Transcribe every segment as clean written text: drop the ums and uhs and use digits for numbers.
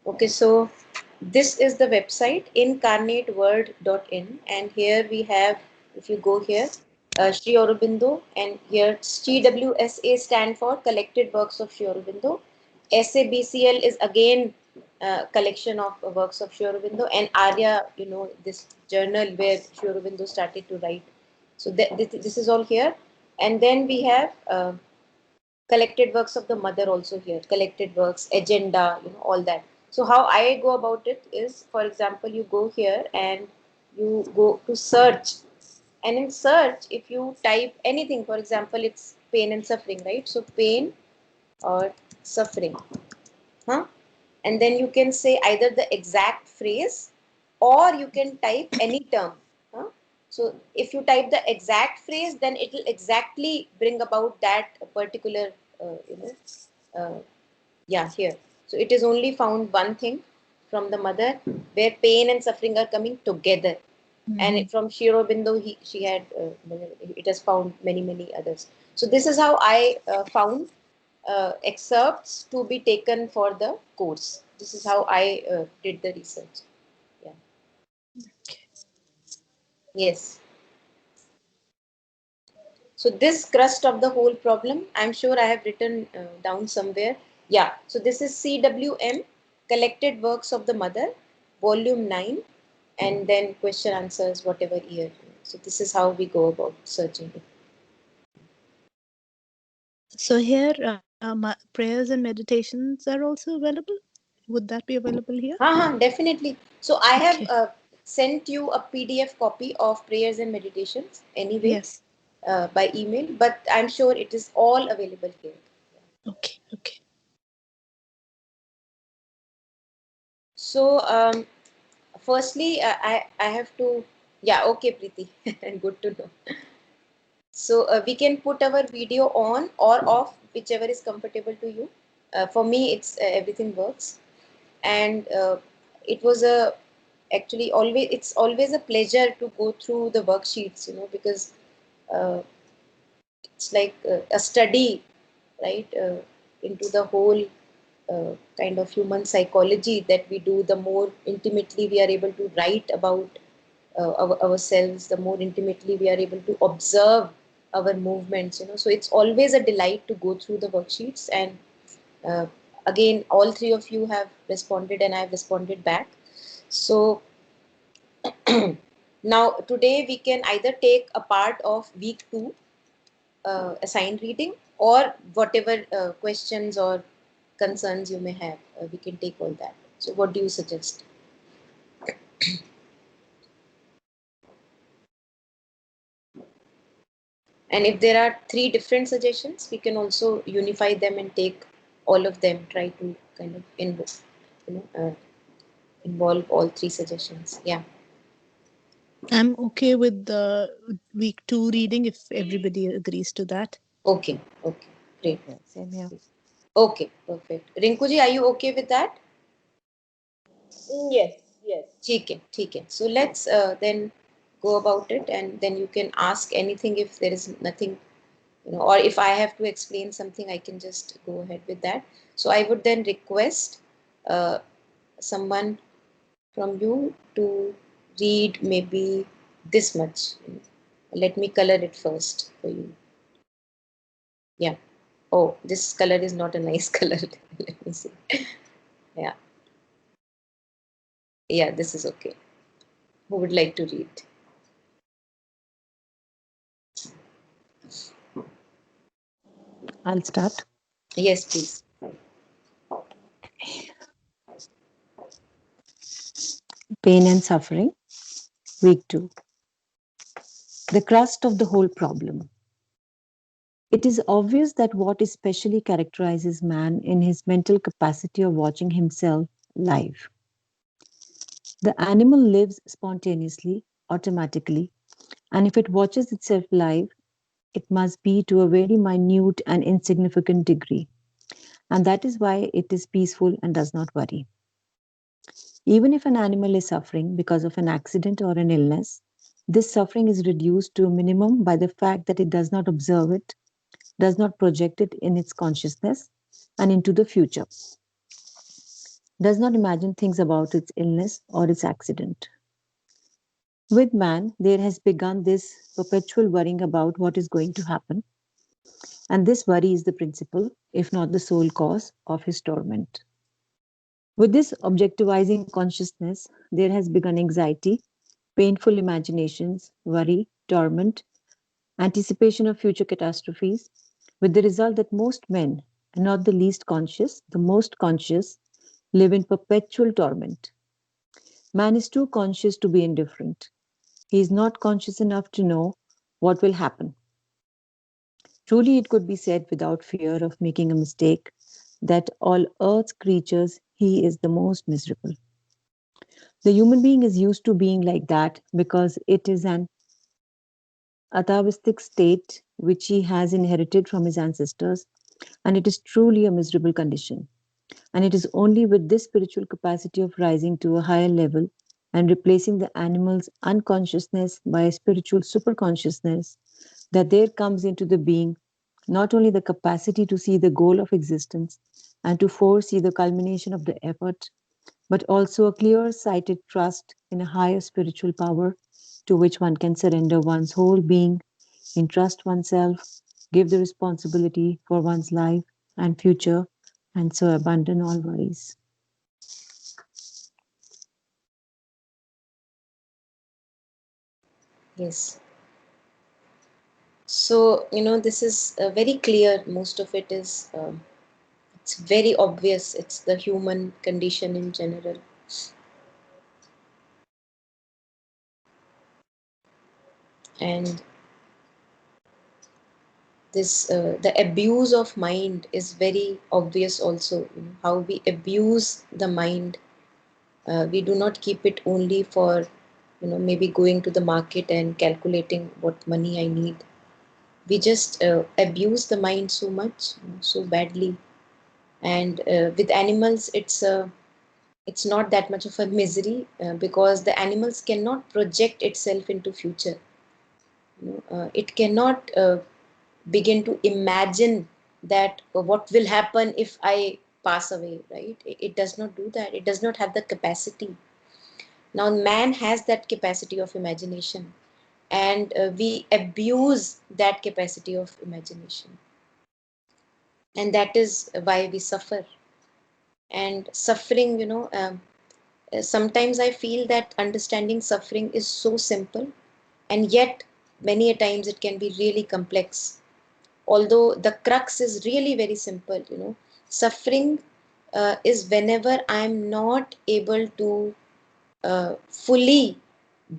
Okay, so this is the website incarnateword.in, and here we have, if you go here, Sri Aurobindo, and here CWSA stand for Collected Works of Sri Aurobindo. SABCL is again collection of works of Sri Aurobindo, and Arya, this journal where Sri Aurobindo started to write. So this is all here, and then we have collected works of the mother also here, collected works, agenda, all that. So how I go about it is, for example, you go here and you go to search, and in search, if you type anything, for example, it's pain and suffering, right? So pain or suffering, huh? And then you can say either the exact phrase or you can type any term, huh? So if you type the exact phrase, then it will exactly bring about that particular uh, you know uh, yeah, here. So it is only found one thing from the mother where pain and suffering are coming together. And from Sri Aurobindo, she had it has found many others. So this is how I found excerpts to be taken for the course. This is how I did the research. Yeah. Yes. So this crust of the whole problem, I'm sure I have written down somewhere. Yeah. So this is CWM, Collected Works of the Mother, Volume 9, and then question answers, whatever year. So this is how we go about searching it. So here, prayers and meditations are also available. Would that be available here? Definitely. So I Okay. have sent you a PDF copy of prayers and meditations anyway Yes. by email, but I'm sure it is all available here. Okay. Okay. So firstly, I have to, yeah, okay, Preeti, good to know. So we can put our video on or off, whichever is comfortable to you. For me, everything works, and it was a actually always it's always a pleasure to go through the worksheets, because uh, it's like a study, right, into the whole kind of human psychology that we do. The more intimately we are able to write about ourselves, the more intimately we are able to observe our movements. So it's always a delight to go through the worksheets, and uh, again, all three of you have responded, and I've responded back. So now today we can either take a part of week 2 assigned reading, or whatever questions or concerns you may have. We can take all that. So what do you suggest? And if there are 3 different suggestions, we can also unify them and take all of them. Try to kind of involve all 3 suggestions. Yeah. I'm okay with the week 2 reading if everybody agrees to that. Okay. Okay. Great. Yeah, same here. Okay. Perfect. Rinkuji, are you okay with that? Yes, yes. ठीक है. So let's then go about it, and then you can ask anything if there is nothing, or if I have to explain something, I can just go ahead with that. So I would then request uh, someone from you to read maybe this much. Let me color it first for you. Yeah. Oh, this color is not a nice color. Let me see. Yeah. Yeah, this is okay. Who would like to read? I'll start. Yes, please. Pain and Suffering, Week 2. The crust of the whole problem. It is obvious that what especially characterizes man in his mental capacity of watching himself live. The animal lives spontaneously, automatically, and if it watches itself live, it must be to a very minute and insignificant degree. And that is why it is peaceful and does not worry. Even if an animal is suffering because of an accident or an illness, this suffering is reduced to a minimum by the fact that it does not observe it, does not project it in its consciousness and into the future. does not imagine things about its illness or its accident. With man, there has begun this perpetual worrying about what is going to happen, and this worry is the principal, if not the sole cause, of his torment. With this objectivizing consciousness, there has begun anxiety, painful imaginations, worry, torment, anticipation of future catastrophes, with the result that most men, and not the least conscious, the most conscious, live in perpetual torment. Man is too conscious to be indifferent. He is not conscious enough to know what will happen. Truly, it could be said without fear of making a mistake that all earth's creatures, he is the most miserable. The human being is used to being like that because it is an atavistic state which he has inherited from his ancestors, and it is truly a miserable condition. And it is only with this spiritual capacity of rising to a higher level and replacing the animal's unconsciousness by a spiritual superconsciousness that there comes into the being not only the capacity to see the goal of existence and to foresee the culmination of the effort, but also a clear sighted trust in a higher spiritual power to which one can surrender one's whole being, entrust oneself, give the responsibility for one's life and future, and so abandon all worries. Yes. So, this is very clear. Most of it is, it's very obvious. It's the human condition in general. And the abuse of mind is very obvious also. How we abuse the mind. We do not keep it only for, maybe going to the market and calculating what money I need. We just abuse the mind so much, so badly. And with animals, it's not that much of a misery because the animals cannot project itself into future. It cannot begin to imagine that what will happen if I pass away, right? It does not do that. It does not have the capacity. Now man has that capacity of imagination, and we abuse that capacity of imagination, and that is why we suffer. And suffering, sometimes I feel that understanding suffering is so simple, and yet many a times it can be really complex, although the crux is really very simple. Suffering is whenever I'm not able to fully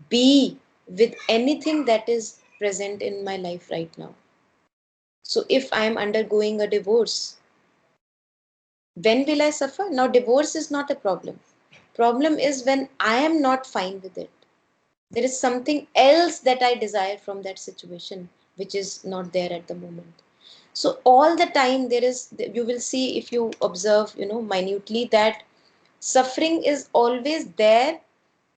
be with anything that is present in my life right now. So if I'm undergoing a divorce, when will I suffer? Now divorce is not a problem. Problem is when I am not fine with it. There is something else that I desire from that situation which is not there at the moment. So all the time there is, you will see if you observe, minutely, that suffering is always there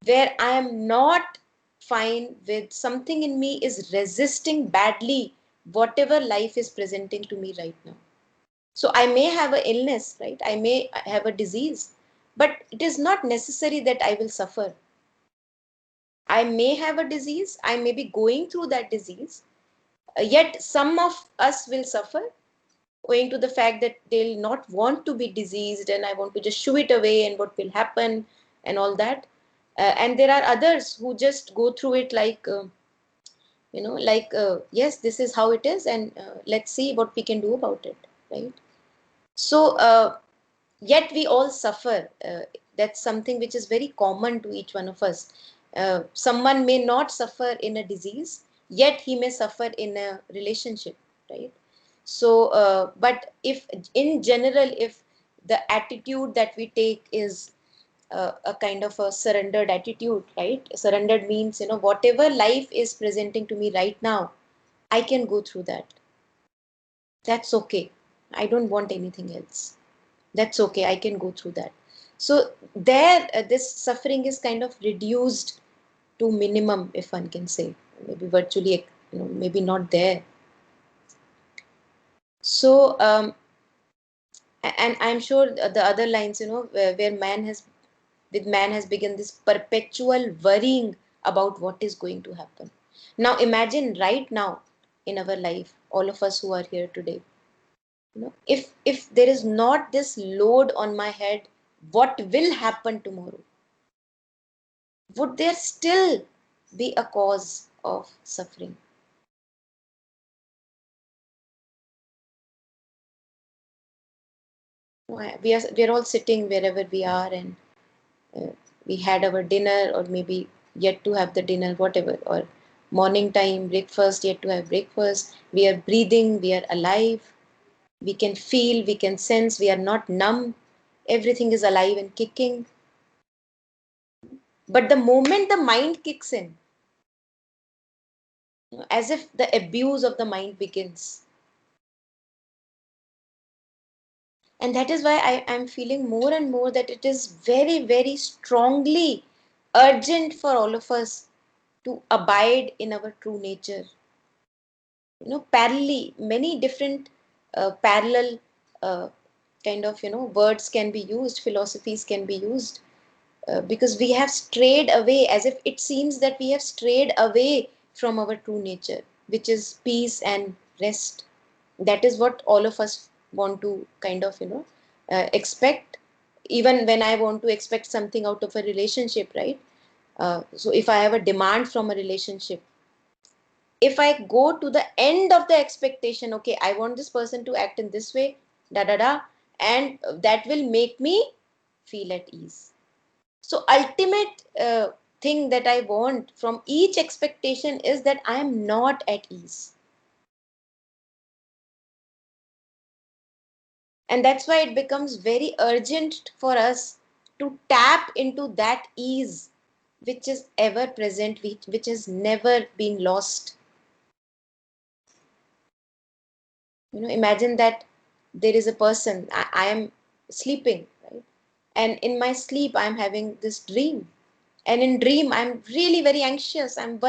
where I am not fine with something in me is resisting badly whatever life is presenting to me right now. So I may have an illness, right? I may have a disease, but it is not necessary that I will suffer. I may have a disease, I may be going through that disease, yet some of us will suffer owing to the fact that they'll not want to be diseased and I want to just shoo it away and what will happen and all that. And there are others who just go through it like, yes, this is how it is, and let's see what we can do about it, right? So, yet we all suffer. That's something which is very common to each one of us. Someone may not suffer in a disease, yet he may suffer in a relationship, right? So, but if in general, if the attitude that we take is a kind of a surrendered attitude, right? Surrendered means, whatever life is presenting to me right now, I can go through that. That's okay. I don't want anything else. That's okay, I can go through that. So there, this suffering is kind of reduced to minimum, if one can say, maybe virtually, maybe not there. So And I'm sure the other lines, where man has begun this perpetual worrying about what is going to happen. Now imagine right now in our life, all of us who are here today, if there is not this load on my head, what will happen tomorrow? Would there still be a cause of suffering? We are all sitting wherever we are, and uh, we had our dinner, or maybe yet to have the dinner, whatever, or morning time breakfast, yet to have breakfast. We are breathing, we are alive, we can feel, we can sense, we are not numb. Everything is alive and kicking. But the moment the mind kicks in, as if the abuse of the mind begins. And that is why I'm feeling more and more that it is very, very strongly urgent for all of us to abide in our true nature. Parallelly, many different parallel uh, kind of, words can be used, philosophies can be used, because we have strayed away, as if it seems that we have strayed away from our true nature, which is peace and rest. That is what all of us want to kind of, expect. Even when I want to expect something out of a relationship, right? So if I have a demand from a relationship, if I go to the end of the expectation, okay, I want this person to act in this way, da da da, and that will make me feel at ease. So ultimate thing that I want from each expectation is that I am not at ease. And that's why it becomes very urgent for us to tap into that ease which is ever present, which has never been lost. Imagine that there is a person, I am sleeping, right? And in my sleep, I'm having this dream. And in dream, I'm really very anxious. I'm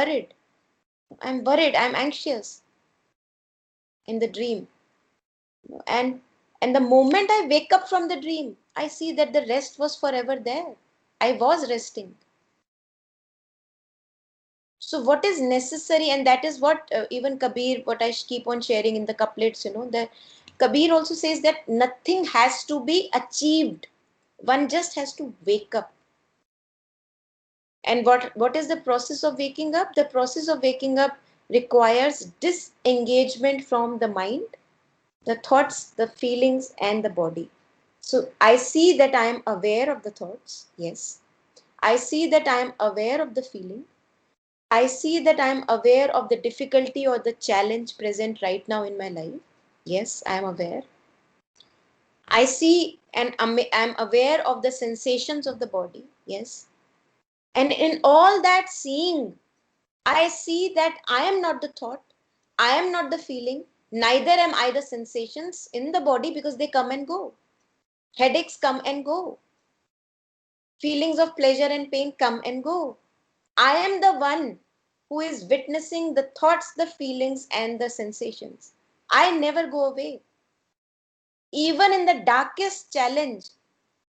anxious in the dream. And and the moment I wake up from the dream, I see that the rest was forever there. I was resting. So what is necessary, and that is what even Kabir, what I keep on sharing in the couplets, that Kabir also says that nothing has to be achieved. One just has to wake up. And what is the process of waking up? The process of waking up requires disengagement from the mind, the thoughts, the feelings, and the body. So I see that I am aware of the thoughts. Yes. I see that I am aware of the feeling. I see that I am aware of the difficulty or the challenge present right now in my life. Yes, I am aware. I see and I'm aware of the sensations of the body. Yes. And in all that seeing, I see that I am not the thought, I am not the feeling, neither am I the sensations in the body, because they come and go. Headaches come and go. Feelings of pleasure and pain come and go. I am the one who is witnessing the thoughts, the feelings, and the sensations. I never go away. Even in the darkest challenge,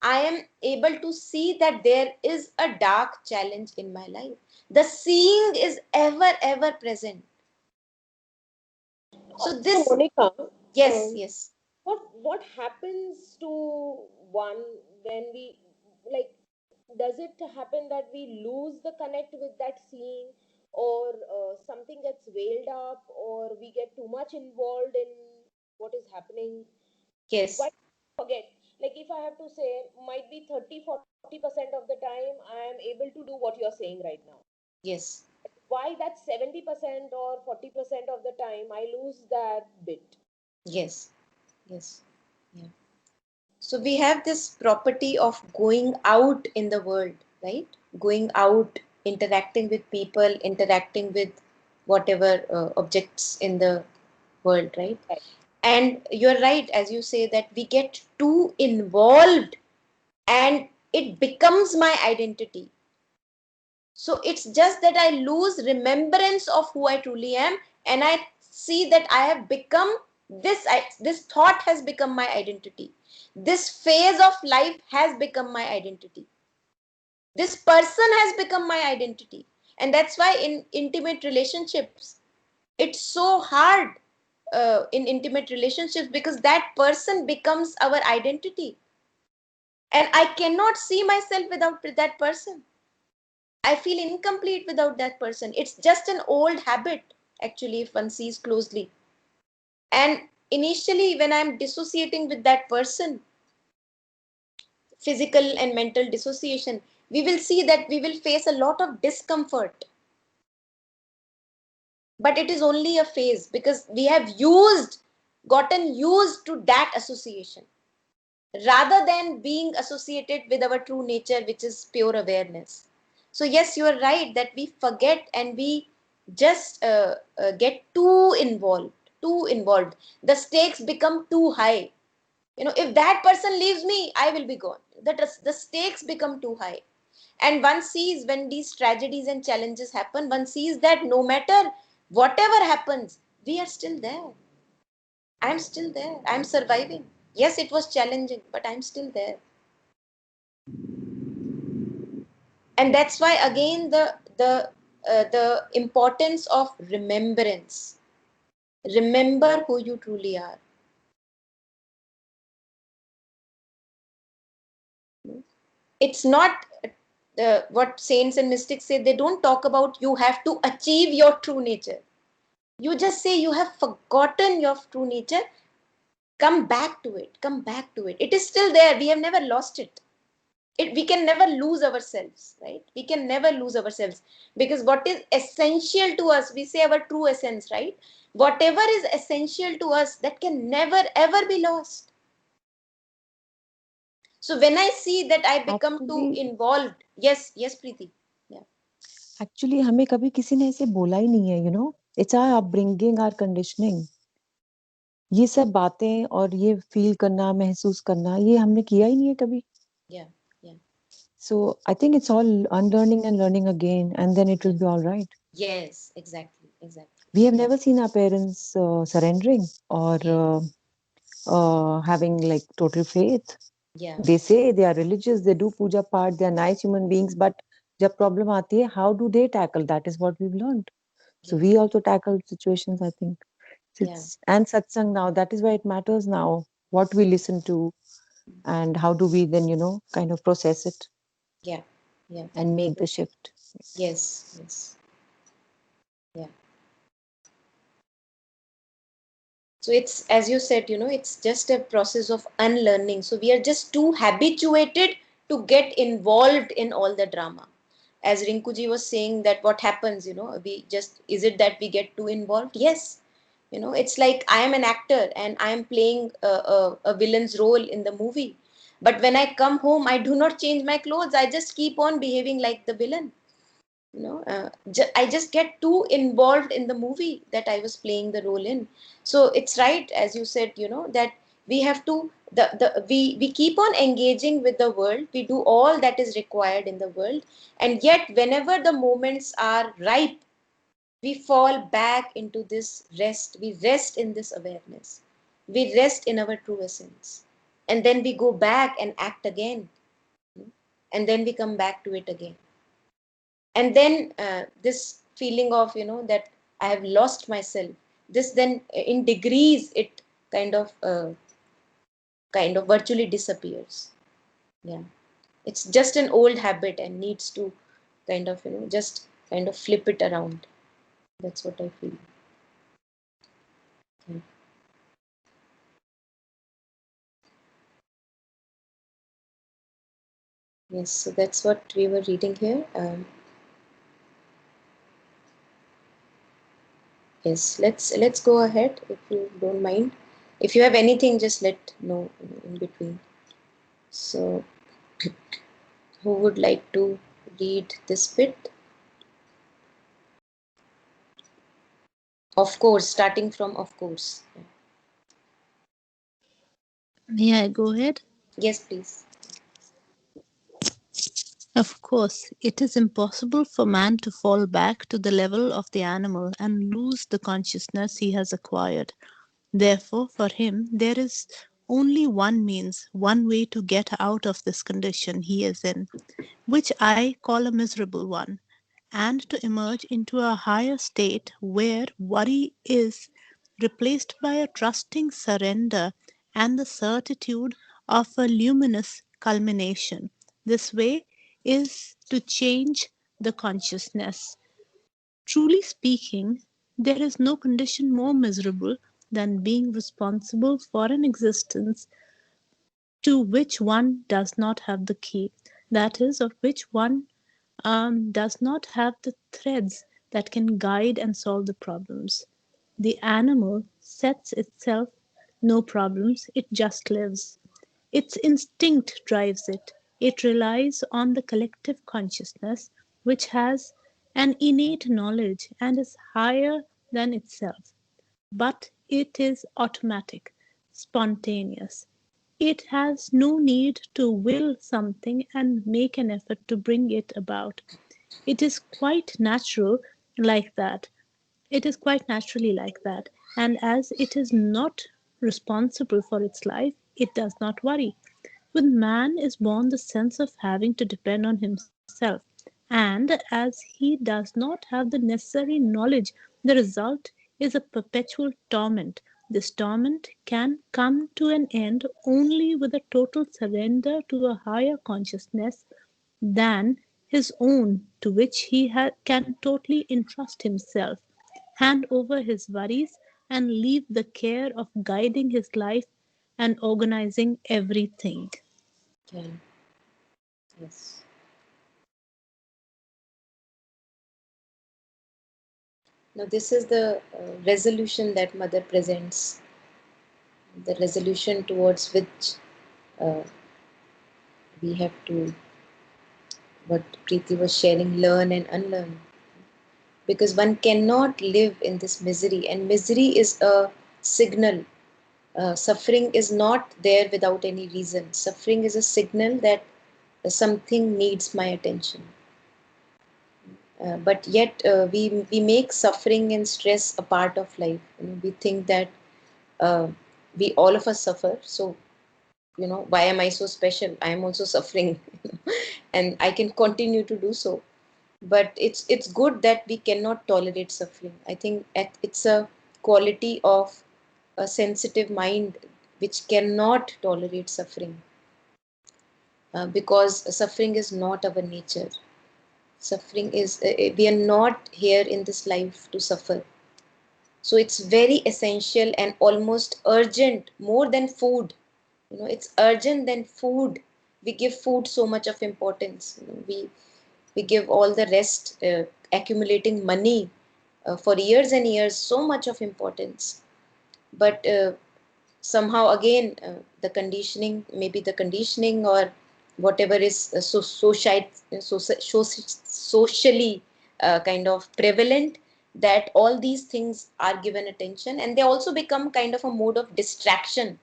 I am able to see that there is a dark challenge in my life. The seeing is ever, ever present. So So, this, Monica, yes, um, yes, what happens to one when we like? Does it happen that we lose the connect with that scene, or something gets veiled up, or we get too much involved in what is happening? Why yes, forget? Like if I have to say, might be 30-40% of the time I am able to do what you're saying right now. yes, Why that 70% or 40% of the time I lose that bit? yes, yes. Yeah. So we have this property of going out in the world, right? Going out, interacting with people, interacting with whatever objects in the world, right? Right. And you're right, as you say, that we get too involved and it becomes my identity. So it's just that I lose remembrance of who I truly am, and I see that I have become This thought has become my identity. This phase of life has become my identity. This person has become my identity. And that's why in intimate relationships, it's so hard in intimate relationships, because that person becomes our identity. And I cannot see myself without that person. I feel incomplete without that person. It's just an old habit, actually, if one sees closely. And initially, when I'm dissociating with that person, physical and mental dissociation, we will see that we will face a lot of discomfort. But it is only a phase, because we have gotten used to that association, rather than being associated with our true nature, which is pure awareness. So yes, you are right that we forget, and we just get too involved. The stakes become too high. If that person leaves me, I will be gone. The stakes become too high. And one sees, when these tragedies and challenges happen, one sees that no matter whatever happens, we are still there. I'm still there. I'm surviving. Yes, it was challenging, but I'm still there. And that's why, again, the importance of remembrance. Remember who you truly are. It's not what saints and mystics say. They don't talk about you have to achieve your true nature. You just say you have forgotten your true nature. Come back to it. Come back to it. It is still there. We have never lost it. We can never lose ourselves, right? We can never lose ourselves, because what is essential to us, we say our true essence, right? Whatever is essential to us, that can never ever be lost. So when I see that I become too Actually, involved, yes, Preeti. Yeah. actually हमें कभी किसी ने ऐसे बोला ही नहीं है, It's our upbringing, our conditioning. ये सब बातें और ये फील करना, महसूस करना, ये हमने किया ही नहीं है कभी. Yeah. Yeah. So I think it's all unlearning and learning again, and then it will Yeah. be all right. Yes, exactly. We have Yeah. never seen our parents surrendering or Yeah. having like total faith. Yeah. They say they are religious, they do puja part, they are nice human beings, but जब problem आती है, how do they tackle? That is what we've learned. So Yeah. we also tackle situations, I think. Yeah. And satsang now, that is why it matters now, what we listen to and how do we then, kind of process it Yeah. Yeah. and make the shift. Yes. Yeah. So it's, as you said, it's just a process of unlearning. So we are just too habituated to get involved in all the drama. As Rinkuji was saying, that what happens, we just, is it that we get too involved? Yes. It's like I am an actor and I am playing a villain's role in the movie. But when I come home, I do not change my clothes. I just keep on behaving like the villain. I just get too involved in the movie that I was playing the role in. So it's right, as you said, that we have to, we keep on engaging with the world. We do all that is required in the world, and yet whenever the moments are ripe, we fall back into this rest. We rest in this awareness. We rest in our true essence, and then we go back and act again, and then we come back to it again. And then this feeling of, that I have lost myself, this then in degrees, it kind of virtually disappears. Yeah. It's just an old habit and needs to just kind of flip it around. That's what I feel. Yeah. Yes, so that's what we were reading here. Yes, let's go ahead, if you don't mind. If you have anything, just let know in between. So who would like to read this bit? Of course, starting from of course. May I go ahead? Yes, please. Of course, it is impossible for man to fall back to the level of the animal and lose the consciousness he has acquired. Therefore, for him, there is only one means, one way to get out of this condition he is in, which I call a miserable one, and to emerge into a higher state where worry is replaced by a trusting surrender and the certitude of a luminous culmination. This way is to change the consciousness. Truly speaking, there is no condition more miserable than being responsible for an existence to which one does not have the key, that is, of which one does not have the threads that can guide and solve the problems. The animal sets itself no problems, it just lives. Its instinct drives it. It relies on the collective consciousness, which has an innate knowledge and is higher than itself. But it is automatic, spontaneous. It has no need to will something and make an effort to bring it about. It is quite natural like that. It is quite naturally like that. And as it is not responsible for its life, it does not worry. With man is born the sense of having to depend on himself. And as he does not have the necessary knowledge, the result is a perpetual torment. This torment can come to an end only with a total surrender to a higher consciousness than his own, to which he can totally entrust himself, hand over his worries, and leave the care of guiding his life and organizing everything. Yeah. Yes. Now, this is the resolution that Mother presents, the resolution towards which uh, we have to, what Preeti was sharing, learn and unlearn. Because one cannot live in this misery, and misery is a signal. Suffering is not there without any reason. Suffering is a signal that something needs my attention. But yet we make suffering and stress a part of life. We think that uh, we all of us suffer, so why am I so special? I am also suffering, and I can continue to do so. But it's good that we cannot tolerate suffering. I think it's a quality of a sensitive mind which cannot tolerate suffering, because suffering is not our nature. Suffering is we are not here in this life to suffer. So it's very essential and almost urgent, more than food. It's urgent than food. We give food so much of importance. We give all the rest, accumulating money for years and years, so much of importance. But somehow again, the conditioning, maybe the conditioning or whatever is socially kind of prevalent, that all these things are given attention, and they also become kind of a mode of distraction,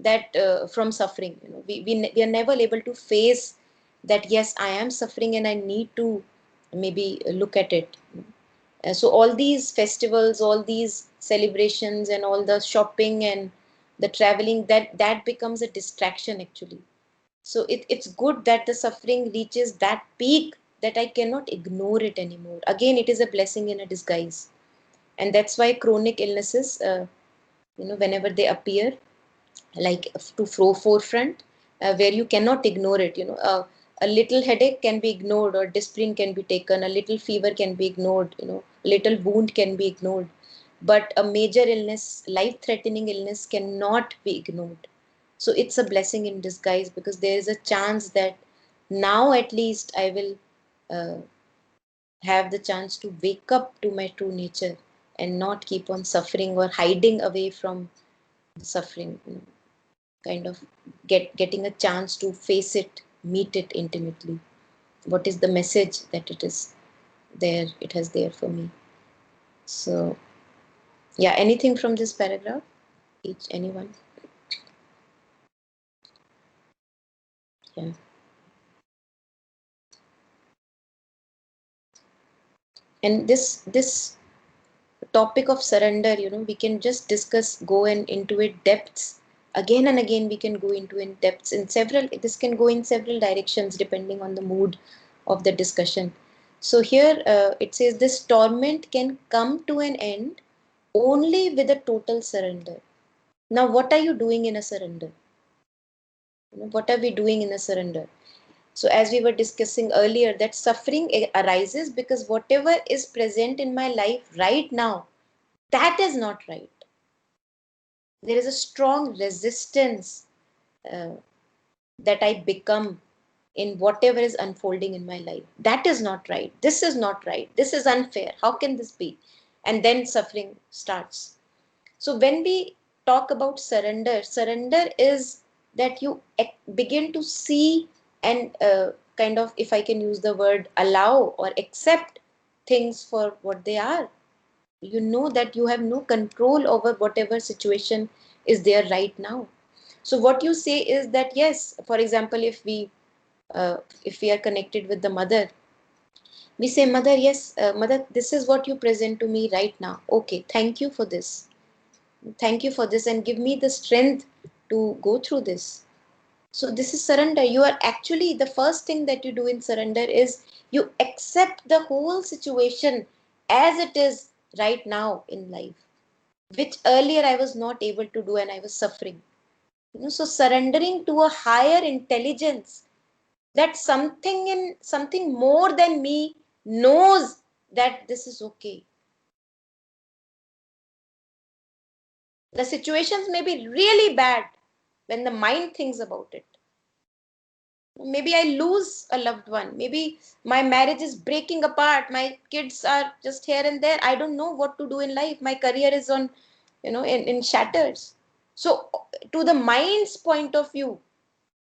that from suffering. We are never able to face that, yes, I am suffering and I need to maybe look at it. So all these festivals, all these celebrations, and all the shopping and the traveling, that becomes a distraction actually. So it's good that the suffering reaches that peak that I cannot ignore it anymore. Again, it is a blessing in a disguise. And that's why chronic illnesses, whenever they appear, like to forefront, where you cannot ignore it. A little headache can be ignored, or disprin can be taken, a little fever can be ignored, a little wound can be ignored, but a major illness, life threatening illness, cannot be ignored. So it's a blessing in disguise, because there is a chance that now at least I will uh, have the chance to wake up to my true nature, and not keep on suffering or hiding away from the suffering. Kind of getting a chance to face it, meet it intimately. What is the message that it has there for me? So yeah, anything from this paragraph? Anyone? Yeah. And this topic of surrender, we can just discuss, go into it depths again and again. We can go into in depths in several. This can go in several directions depending on the mood of the discussion. So here it says this torment can come to an end only with a total surrender. Now, what are you doing in a surrender? What are we doing in a surrender? So, as we were discussing earlier, that suffering arises because whatever is present in my life right now, that is not right. There is a strong resistance uh, that I become in whatever is unfolding in my life. That is not right. This is not right. This is unfair. How can this be? And then suffering starts. So when we talk about surrender, surrender is that you begin to see and kind of, if I can use the word, allow or accept things for what they are. You know that you have no control over whatever situation is there right now. So what you say is that, yes, for example, if we are connected with the mother, we say, mother, yes, mother, this is what you present to me right now. Okay, thank you for this. Thank you for this, and give me the strength to go through this. So this is surrender. You are actually, the first thing that you do in surrender is you accept the whole situation as it is right now in life, which earlier I was not able to do and I was suffering. So surrendering to a higher intelligence, that something more than me knows that this is okay. The situations may be really bad when the mind thinks about it. Maybe I lose a loved one. Maybe my marriage is breaking apart. My kids are just here and there. I don't know what to do in life. My career is on, in shatters. So, to the mind's point of view,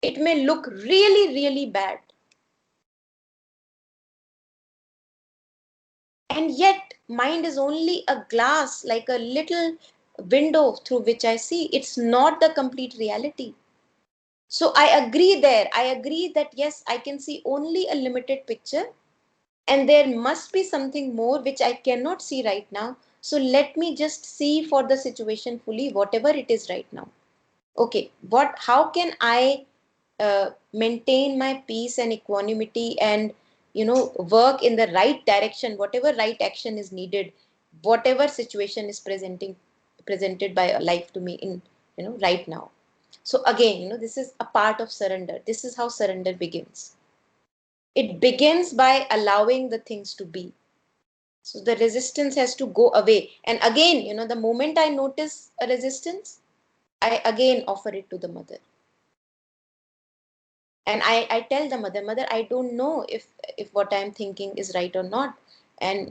it may look really, really bad. And yet, mind is only a glass, like a little window through which I see. It's not the complete reality. So, I agree there. I agree that yes, I can see only a limited picture, and there must be something more which I cannot see right now. So let me just see for the situation fully, whatever it is right now. Okay, how can I maintain my peace and equanimity, and work in the right direction, whatever right action is needed, whatever situation is presented by a life to me in right now. So again, this is a part of surrender. This is how surrender begins. It begins by allowing the things to be. So the resistance has to go away. And again, the moment I notice a resistance, I again offer it to the mother. And I tell the mother, mother, I don't know if what I'm thinking is right or not. And,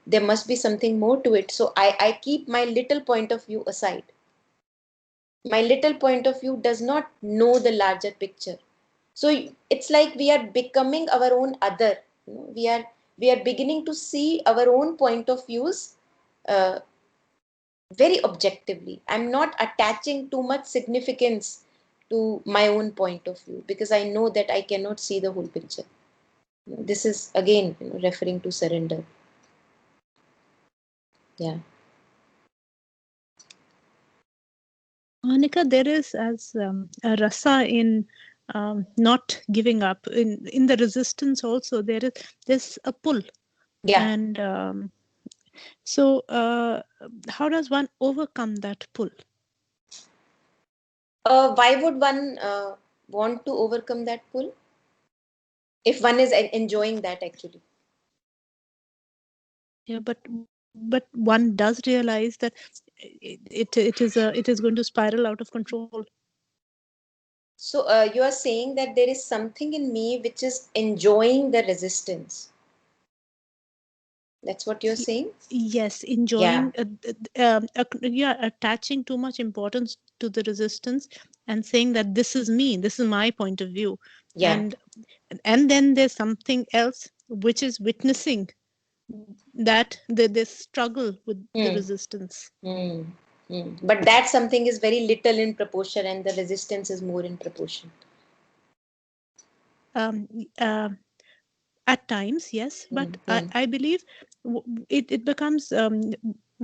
there must be something more to it. So I keep my little point of view aside. My little point of view does not know the larger picture. So it's like we are becoming our own other. We are beginning to see our own point of views uh, very objectively. I'm not attaching too much significance to my own point of view because I know that I cannot see the whole picture. This is again, referring to surrender. Yeah. Monica, there is as a rasa in not giving up. In the resistance also, there's a pull, Yeah. and so how does one overcome that pull? Why would one want to overcome that pull if one is enjoying that actually? Yeah, but one does realize that it is going to spiral out of control. So you are saying that there is something in me which is enjoying the resistance. That's what you're saying? Yes, Yeah. enjoying yeah, attaching too much importance to the resistance and saying that this is me, this is my point of view, Yeah. and then there's something else which is witnessing that this struggle with the Hmm. resistance. Hmm. Hmm. But that something is very little in proportion, and the resistance is more in proportion. um, uh, at times, yes, Hmm. but Hmm. I believe it becomes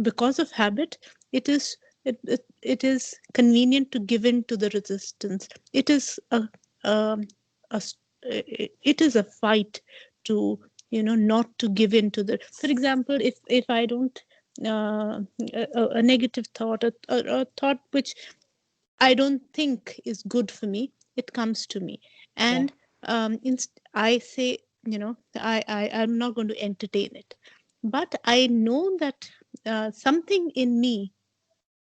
Because of habit, it is it is convenient to give in to the resistance. It is um, it is a fight to, not to give in to the. For example, if I don't, a negative thought, a thought which I don't think is good for me, it comes to me. Yeah. And I say, I'm not going to entertain it. But I know that something in me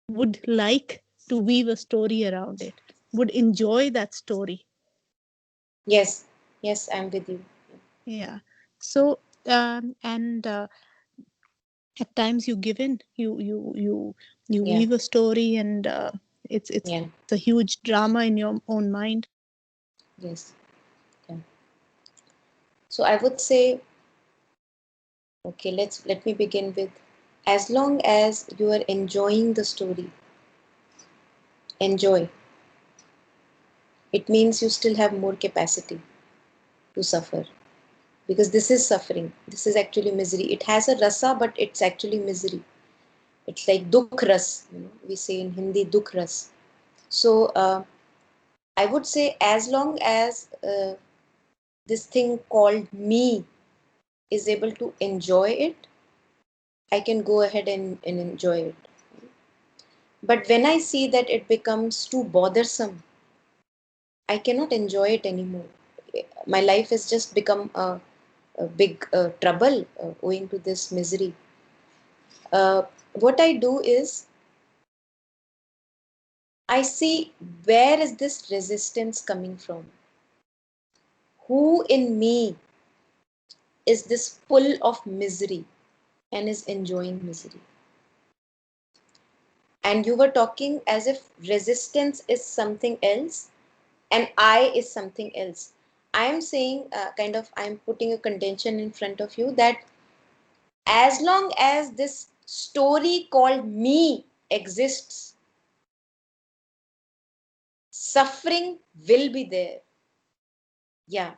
would like to weave a story around it, would enjoy that story. Yes. Yes, I'm with you. Yeah. So, and at times you give in, you Yeah. weave a story, and it's a Yeah. huge drama in your own mind. Yes. Yeah. So I would say, okay, let me begin with, as long as you are enjoying the story, enjoy. It means you still have more capacity to suffer, because this is suffering. This is actually misery. It has a rasa, but it's actually misery. It's like dukh ras, we say in Hindi, dukh ras. So I would say, as long as this thing called me is able to enjoy it, I can go ahead and enjoy it. But when I see that it becomes too bothersome, I cannot enjoy it anymore. My life has just become a big trouble owing to this misery. What I do is, I see, where is this resistance coming from? Who in me is this full of misery and is enjoying misery? And you were talking as if resistance is something else and I is something else. I am saying, I'm putting a contention in front of you that as long as this story called me exists, suffering will be there. Yeah.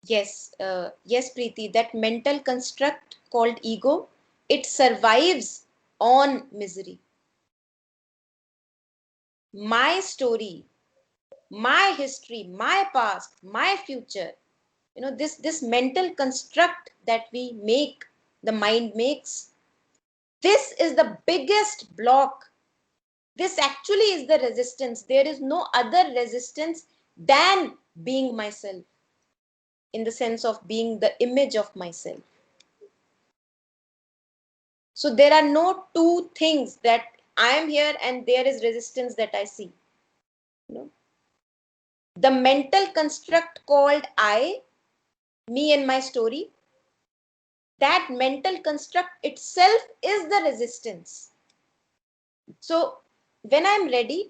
Yes, Preeti, that mental construct called ego, it survives on misery. My story, my history, my past, my future, this mental construct that we make, the mind makes, this is the biggest block. This actually is the resistance. There is no other resistance than being myself, in the sense of being the image of myself. So there are no two things that I am here and there is resistance that I see. You know, the mental construct called I, me and my story, that mental construct itself is the resistance. So when I'm ready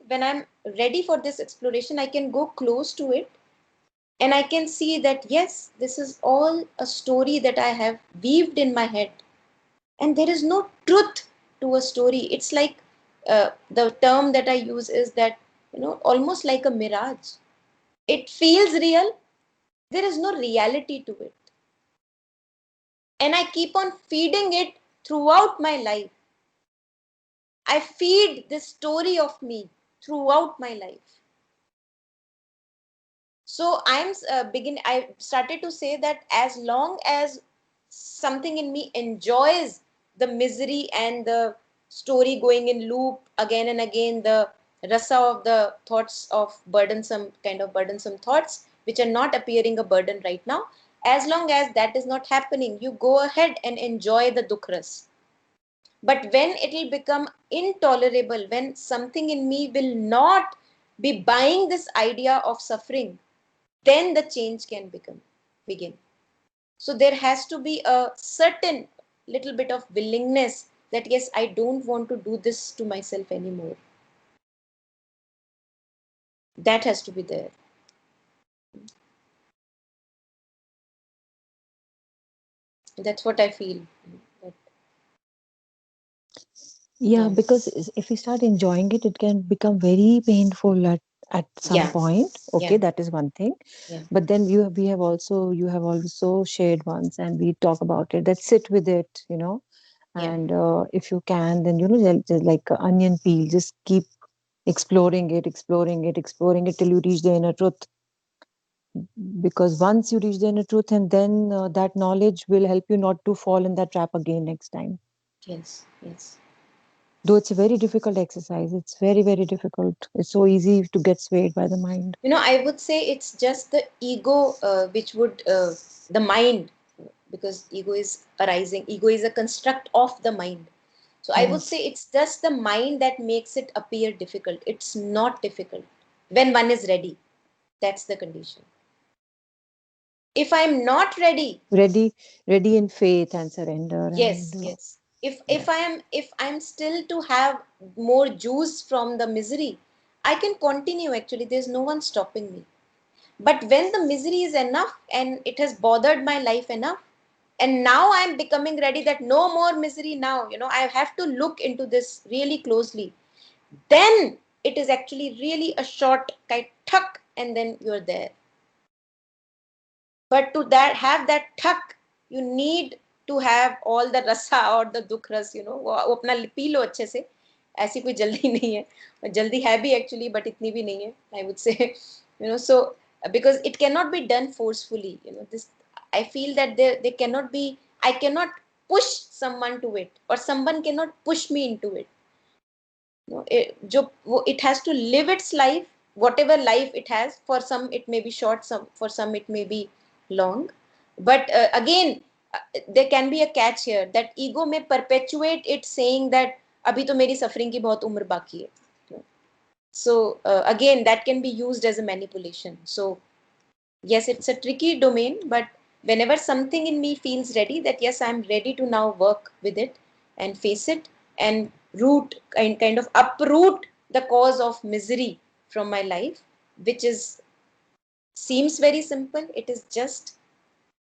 for this exploration, I can go close to it and I can see that yes, this is all a story that I have weaved in my head, and there is no truth to a story. It's like, the term that I use is that, almost like a mirage. It feels real, there is no reality to it, and I keep on feeding it throughout my life. I feed this story of me throughout my life. So I started to say that as long as something in me enjoys the misery and the story going in loop again and again, the rasa of the thoughts of burdensome thoughts which are not appearing a burden right now, as long as that is not happening, you go ahead and enjoy the dukhras. But when it will become intolerable, when something in me will not be buying this idea of suffering, then the change can begin. So there has to be a certain little bit of willingness that yes, I don't want to do this to myself anymore. That has to be there. That's what I feel. But, Yeah, yeah, because if we start enjoying it, it can become very painful at some yeah, point. Okay, yeah, that is one thing. yeah, But then you have also shared once, and we talk about it. That sit with it, Yeah. And if you can, then just like a onion peel, just keep exploring it, exploring it, exploring it till you reach the inner truth. Because once you reach the inner truth, and then that knowledge will help you not to fall in that trap again next time. Yes. Yes. Though it's a very difficult exercise, it's very, very difficult. It's so easy to get swayed by the mind. I would say it's just the ego, which would, the mind, because ego is arising. Ego is a construct of the mind. So I would say Yes. it's just the mind that makes it appear difficult. It's not difficult when one is ready. That's the condition. If I'm not ready, Ready, ready in faith and surrender, and yes, yes. If yeah. I'm still to have more juice from the misery, I can continue actually. There's no one stopping me. But when the misery is enough and it has bothered my life enough, and now I'm becoming ready that no more misery now, I have to look into this really closely. Then it is actually really a short kind tuck, and then you're there. But to that have that tuck, you need to have all the rasa or the dukh ras, वो अपना P low अच्छे से. ऐसी कोई जल्दी नहीं है, जल्दी है भी actually, but इतनी भी नहीं है, I would say. So because it cannot be done forcefully, this, I feel that they cannot be, I cannot push someone to it, or someone cannot push me into it. It has to live its life, whatever life it has. For some it may be short, some for some it may be long. But again, there can be a catch here, that ego may perpetuate it, saying that अभी तो मेरी suffering की बहुत उम्र बाकी है. So again, that can be used as a manipulation. So yes, it's a tricky domain, but whenever something in me feels ready, that yes, I'm ready to now work with it and face it, and kind of uproot the cause of misery from my life, which is seems very simple. It is just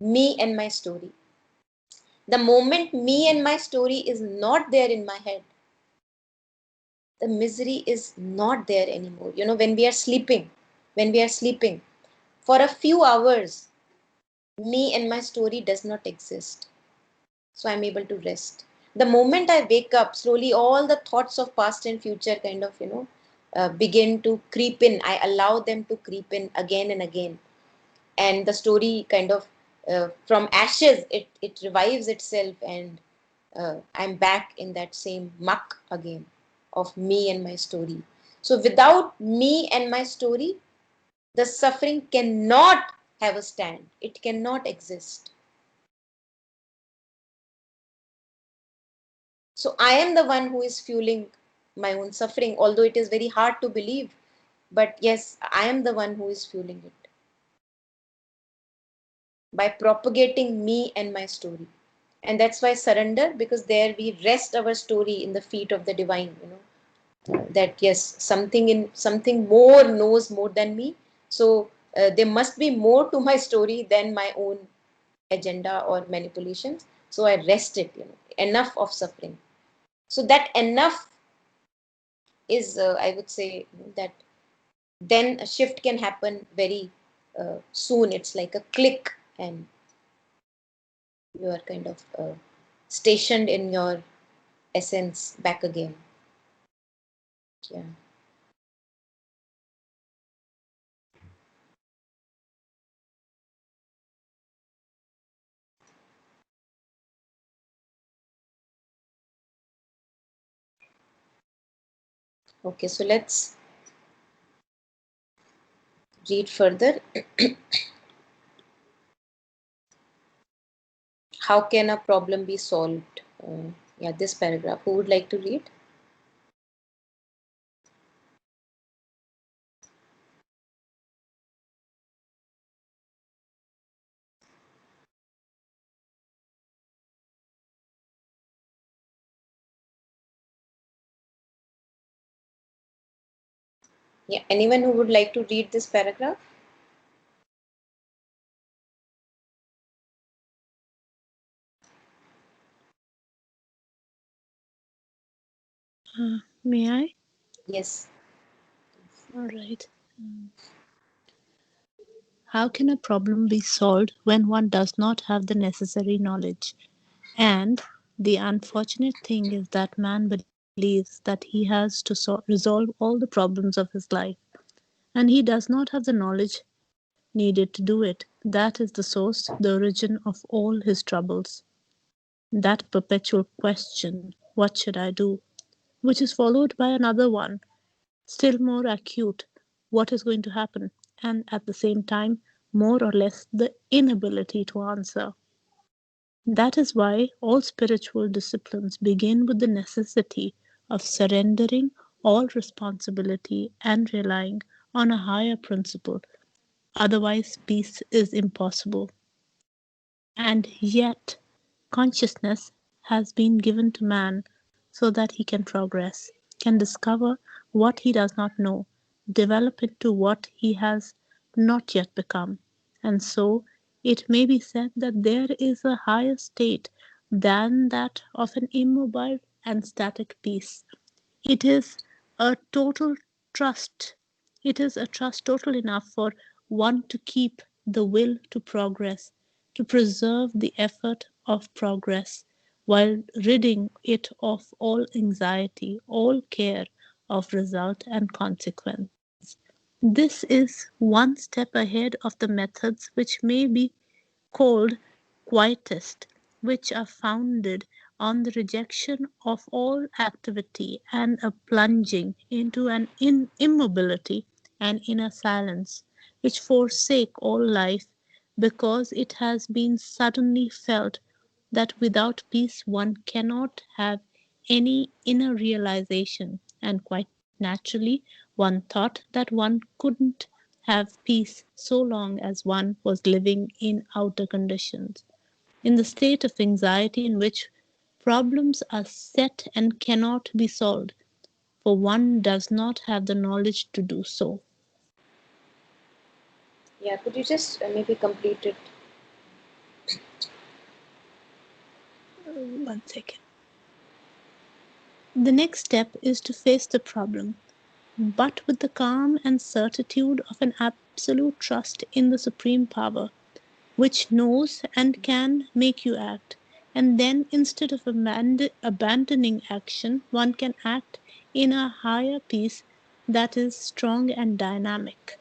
me and my story. The moment me and my story is not there in my head, the misery is not there anymore. When we are sleeping, for a few hours, me and my story does not exist. So I'm able to rest. The moment I wake up, slowly all the thoughts of past and future kind of, begin to creep in. I allow them to creep in again and again. And the story kind of, from ashes, it revives itself, and I'm back in that same muck again of me and my story. So without me and my story, the suffering cannot have a stand. It cannot exist. So I am the one who is fueling my own suffering, although it is very hard to believe. But yes, I am the one who is fueling it by propagating me and my story. And that's why surrender, because there we rest our story in the feet of the divine, that yes, something more knows more than me. So there must be more to my story than my own agenda or manipulations. So I rest it, enough of suffering. So that enough is, I would say, that then a shift can happen very soon. It's like a click, and you are kind of stationed in your essence back again. Yeah. Okay, so let's read further. How can a problem be solved? Yeah, this paragraph. Who would like to read? Yeah, anyone who would like to read this paragraph? May I? Yes. All right. How can a problem be solved when one does not have the necessary knowledge? And The unfortunate thing is that man believes that he has to resolve all the problems of his life, and he does not have the knowledge needed to do it. That is the source, the origin of all his troubles. That perpetual question, what should I do? Which is followed by another one, still more acute, what is going to happen? And at the same time, more or less the inability to answer. That is why all spiritual disciplines begin with the necessity of surrendering all responsibility and relying on a higher principle. Otherwise, peace is impossible. And yet, consciousness has been given to man so that he can progress, can discover what he does not know, develop into what he has not yet become. And so, it may be said that there is a higher state than that of an immobile and static peace. It is a total trust. It is a trust total enough for one to keep the will to progress, to preserve the effort of progress, while ridding it of all anxiety, all care of result and consequence. This is one step ahead of the methods which may be called quietist, which are founded on the rejection of all activity and a plunging into an immobility and inner silence, which forsake all life because it has been suddenly felt that without peace one cannot have any inner realization, and quite naturally one thought that one couldn't have peace so long as one was living in outer conditions, in the state of anxiety in which problems are set and cannot be solved, for one does not have the knowledge to do so. Yeah, could you just maybe complete it? One second. The next step is to face the problem, but with the calm and certitude of an absolute trust in the Supreme Power, which knows and can make you act. And then, instead of abandoning action, one can act in a higher peace that is strong and dynamic.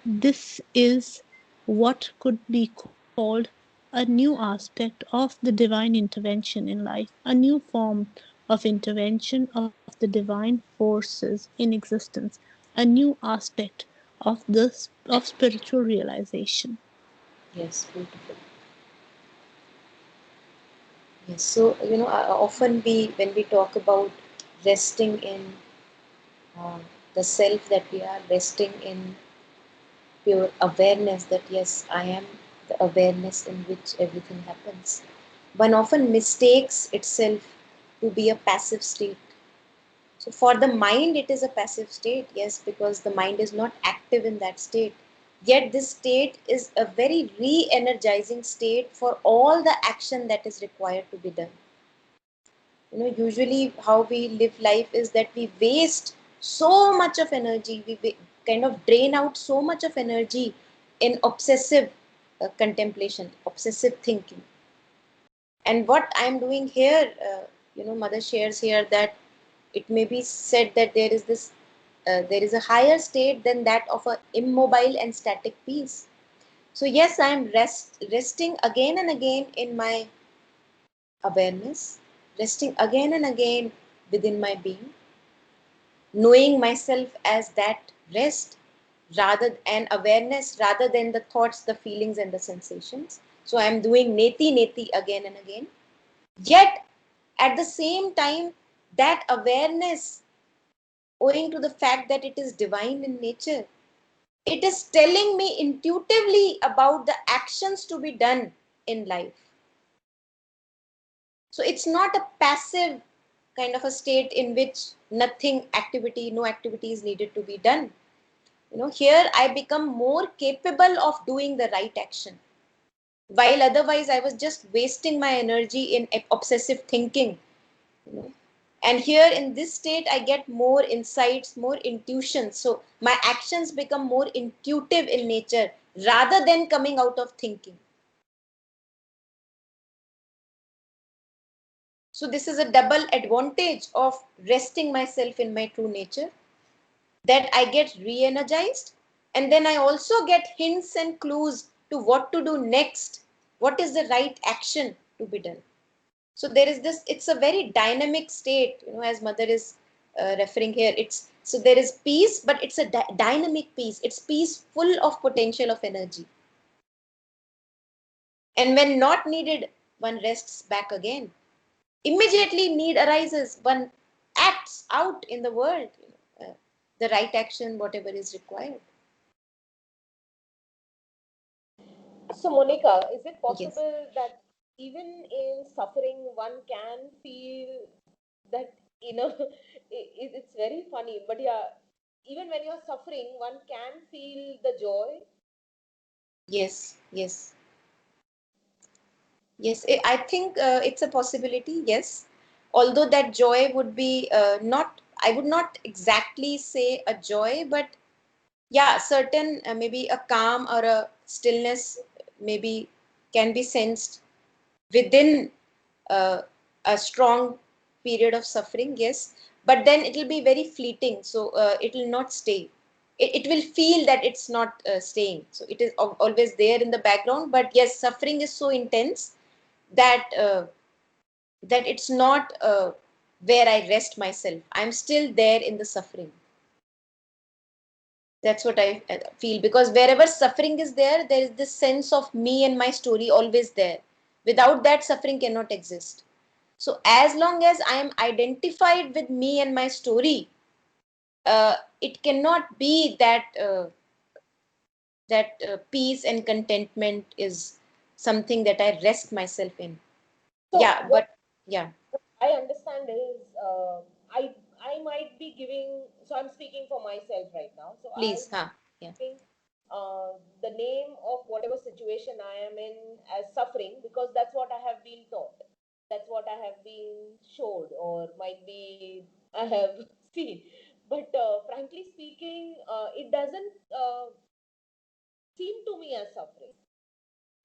This is what could be called a new aspect of the divine intervention in life, a new form of intervention of the divine forces in existence, a new aspect of spiritual realization. Yes, beautiful. Yes. So, often when we talk about resting in uh, the self, that we are resting in pure awareness, that yes, I am the awareness in which everything happens. One often mistakes itself to be a passive state. So for the mind, it is a passive state, yes, because the mind is not active in that state. Yet this state is a very re-energizing state for all the action that is required to be done. Usually how we live life is that we waste so much of energy, we kind of drain out so much of energy in obsessive contemplation, obsessive thinking. And what I'm doing here, mother shares here that it may be said that there is a higher state than that of a immobile and static peace. So yes, I am resting again and again in my awareness, resting again and again within my being, knowing myself as that rest rather and awareness rather than the thoughts, the feelings, and the sensations. So I am doing neti neti again and again. Yet at the same time, that awareness, owing to the fact that it is divine in nature, it is telling me intuitively about the actions to be done in life. So it's not a passive kind of a state in which no activity is needed to be done. Here I become more capable of doing the right action. While otherwise I was just wasting my energy in obsessive thinking, you know. And here in this state, I get more insights, more intuition. So my actions become more intuitive in nature rather than coming out of thinking. So this is a double advantage of resting myself in my true nature, that I get re-energized, and then I also get hints and clues to what to do next, what is the right action to be done. So there is this, it's a very dynamic state, as mother is referring here. It's, so there is peace, but it's a dynamic peace. It's peace full of potential of energy. And when not needed, one rests back again. Immediately need arises, one acts out in the world, the right action, whatever is required. So, Monica, is it Yes. possible that even in suffering, one can feel that inner? It's very funny, but yeah, even when you're suffering, one can feel the joy. Yes, yes, yes. I think it's a possibility, yes. Although that joy would be not, I would not exactly say a joy, but yeah, certain maybe a calm or a stillness maybe can be sensed within uh, a strong period of suffering, yes. But then it will be very fleeting, so it will not stay. It will feel that it's not staying, so it is always there in the background. But yes, suffering is so intense that that it's not where I rest myself. I'm still there in the suffering. That's what I feel, because wherever suffering is there, there is this sense of me and my story always there. Without that, suffering cannot exist. So as long as I am identified with me and my story, it cannot be that peace and contentment is something that I rest myself in. So, Yeah, what but yeah, I understand is I might be giving. So, I'm speaking for myself right now. So, I please, huh? Yeah, giving the name of whatever situation I am in as suffering because that's what I have been taught. That's what I have been showed, or might be I have seen. But frankly speaking, it doesn't seem to me as suffering.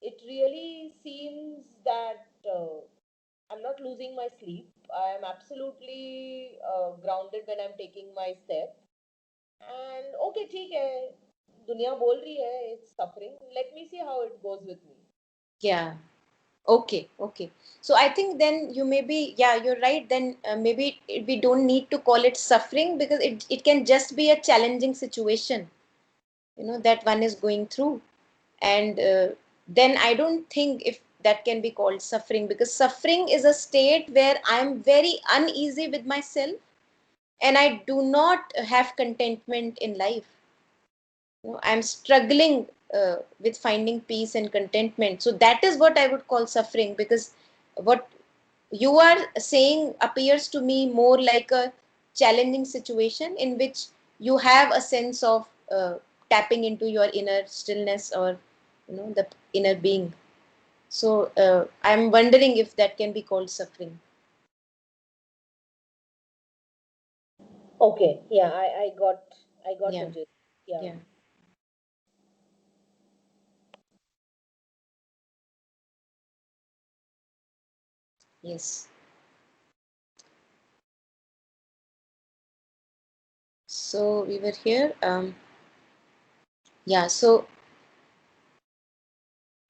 It really seems that I'm not losing my sleep. I am absolutely grounded when I'm taking my step. And okay, ठीक है, दुनिया बोल रही है, it's suffering. Let me see how it goes with me. yeah. Okay, okay. So I think then you may be, yeah, you're right. Then maybe we don't need to call it suffering, because it can just be a challenging situation, that one is going through. And then I don't think if that can be called suffering, because suffering is a state where I'm very uneasy with myself and I do not have contentment in life. I'm struggling with finding peace and contentment. So that is what I would call suffering, because what you are saying appears to me more like a challenging situation in which you have a sense of tapping into your inner stillness, or the inner being. So I'm wondering if that can be called suffering. Okay, yeah, I got the Yeah, gist. Yeah. yeah, yes. So we were here. Yeah, so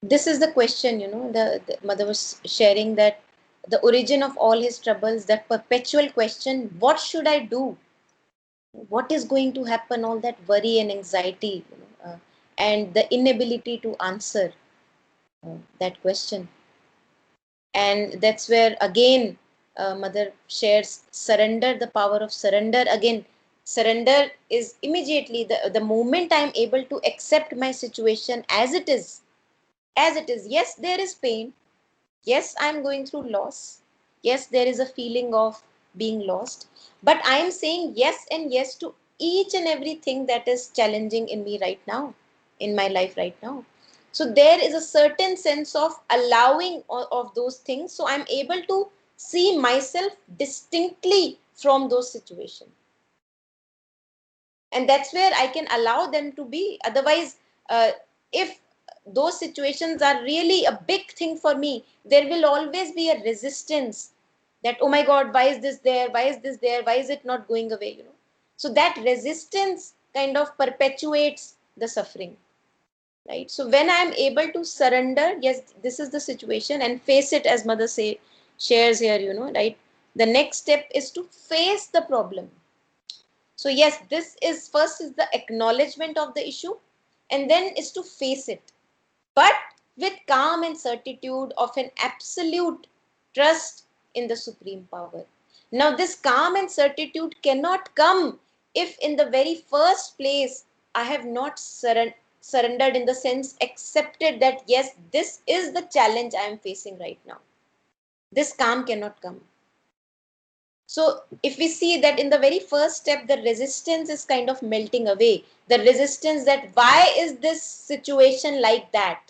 this is the question, the mother was sharing that the origin of all his troubles, that perpetual question, what should I do? What is going to happen? All that worry and anxiety, and the inability to answer that question. And that's where again mother shares surrender, the power of surrender. Again, surrender is immediately the moment I'm able to accept my situation as it is. As it is, yes, there is pain. Yes, I'm going through loss. Yes, there is a feeling of being lost. But I am saying yes and yes to each and everything that is challenging in me right now, in my life right now. So there is a certain sense of allowing of those things. So I'm able to see myself distinctly from those situations. And that's where I can allow them to be. Otherwise, if those situations are really a big thing for me, there will always be a resistance that, oh my God, why is this there, why is this there, why is it not going away, so that resistance kind of perpetuates the suffering, right? So when I am able to surrender, yes, this is the situation, and face it, as mother say shares here, right, the next step is to face the problem. So yes, this is first is the acknowledgement of the issue, and then is to face it, but with calm and certitude of an absolute trust in the supreme power. Now, this calm and certitude cannot come if, in the very first place, I have not surrendered, in the sense accepted that yes, this is the challenge I am facing right now. This calm cannot come. So, if we see that in the very first step, the resistance is kind of melting away. The resistance that why is this situation like that?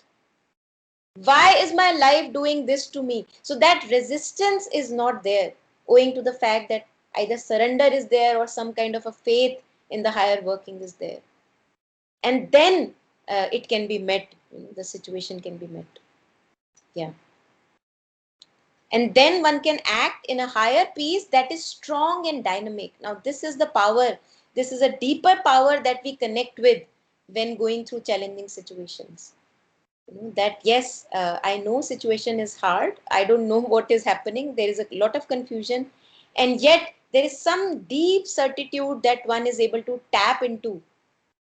Why is my life doing this to me? So that resistance is not there, owing to the fact that either surrender is there or some kind of a faith in the higher working is there. And then it can be met, the situation can be met. Yeah. And then one can act in a higher peace that is strong and dynamic. Now, this is the power. This is a deeper power that we connect with when going through challenging situations. That yes, I know situation is hard, I don't know what is happening, there is a lot of confusion, and yet there is some deep certitude that one is able to tap into,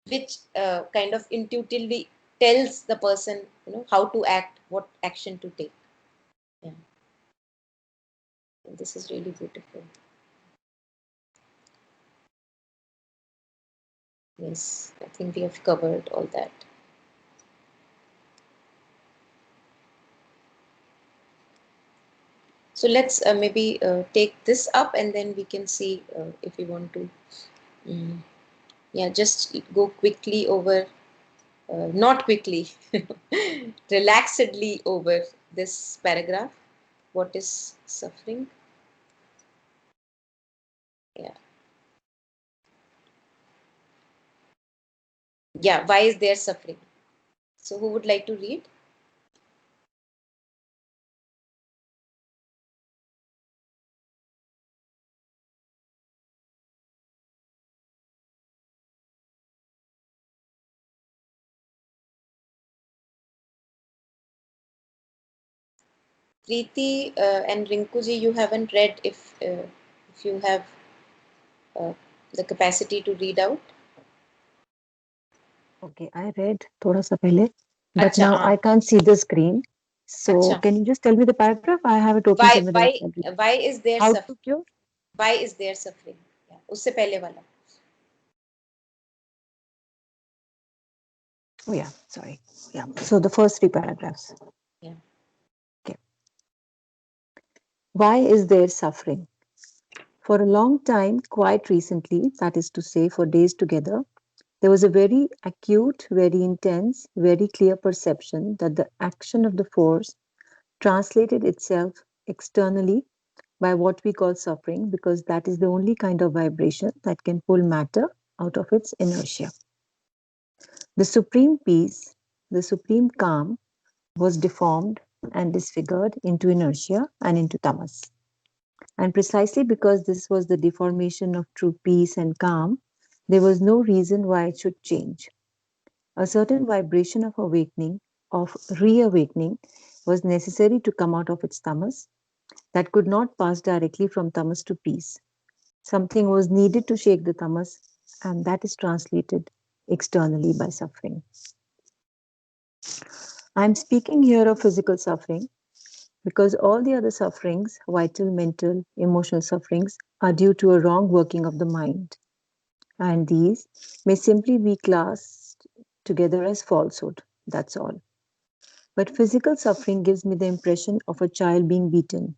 which kind of intuitively tells the person how to act, what action to take. Yeah, and this is really beautiful. Yes, I think we have covered all that. So let's maybe take this up, and then we can see if we want to yeah, just go quickly over, not quickly, relaxedly over this paragraph. What is suffering? Yeah. Yeah, why is there suffering? So, who would like to read? Preeti and Rinkuji, you haven't read. If you have uh, the capacity to read out. Okay, I read thoda sa pehle, but Acha, now I can't see the screen. So acha. can you just tell me the paragraph? I have it open Why, somewhere else. why, why is there How suffering? to cure? Why is there suffering? Yeah, उससे पहले वाला. Oh yeah, sorry. Yeah. So the first three paragraphs. Yeah. Okay. Why is there suffering? For a long time, quite recently, that is to say, for days together, there was a very acute, very intense, very clear perception that the action of the force translated itself externally by what we call suffering, because that is the only kind of vibration that can pull matter out of its inertia. The supreme peace, the supreme calm, was deformed and disfigured into inertia and into tamas. And precisely because this was the deformation of true peace and calm, there was no reason why it should change. A certain vibration of awakening, of reawakening, was necessary to come out of its tamas, that could not pass directly from tamas to peace. Something was needed to shake the tamas, and that is translated externally by suffering. I am speaking here of physical suffering because all the other sufferings, vital, mental, emotional sufferings, are due to a wrong working of the mind. And these may simply be classed together as falsehood. That's all. But physical suffering gives me the impression of a child being beaten,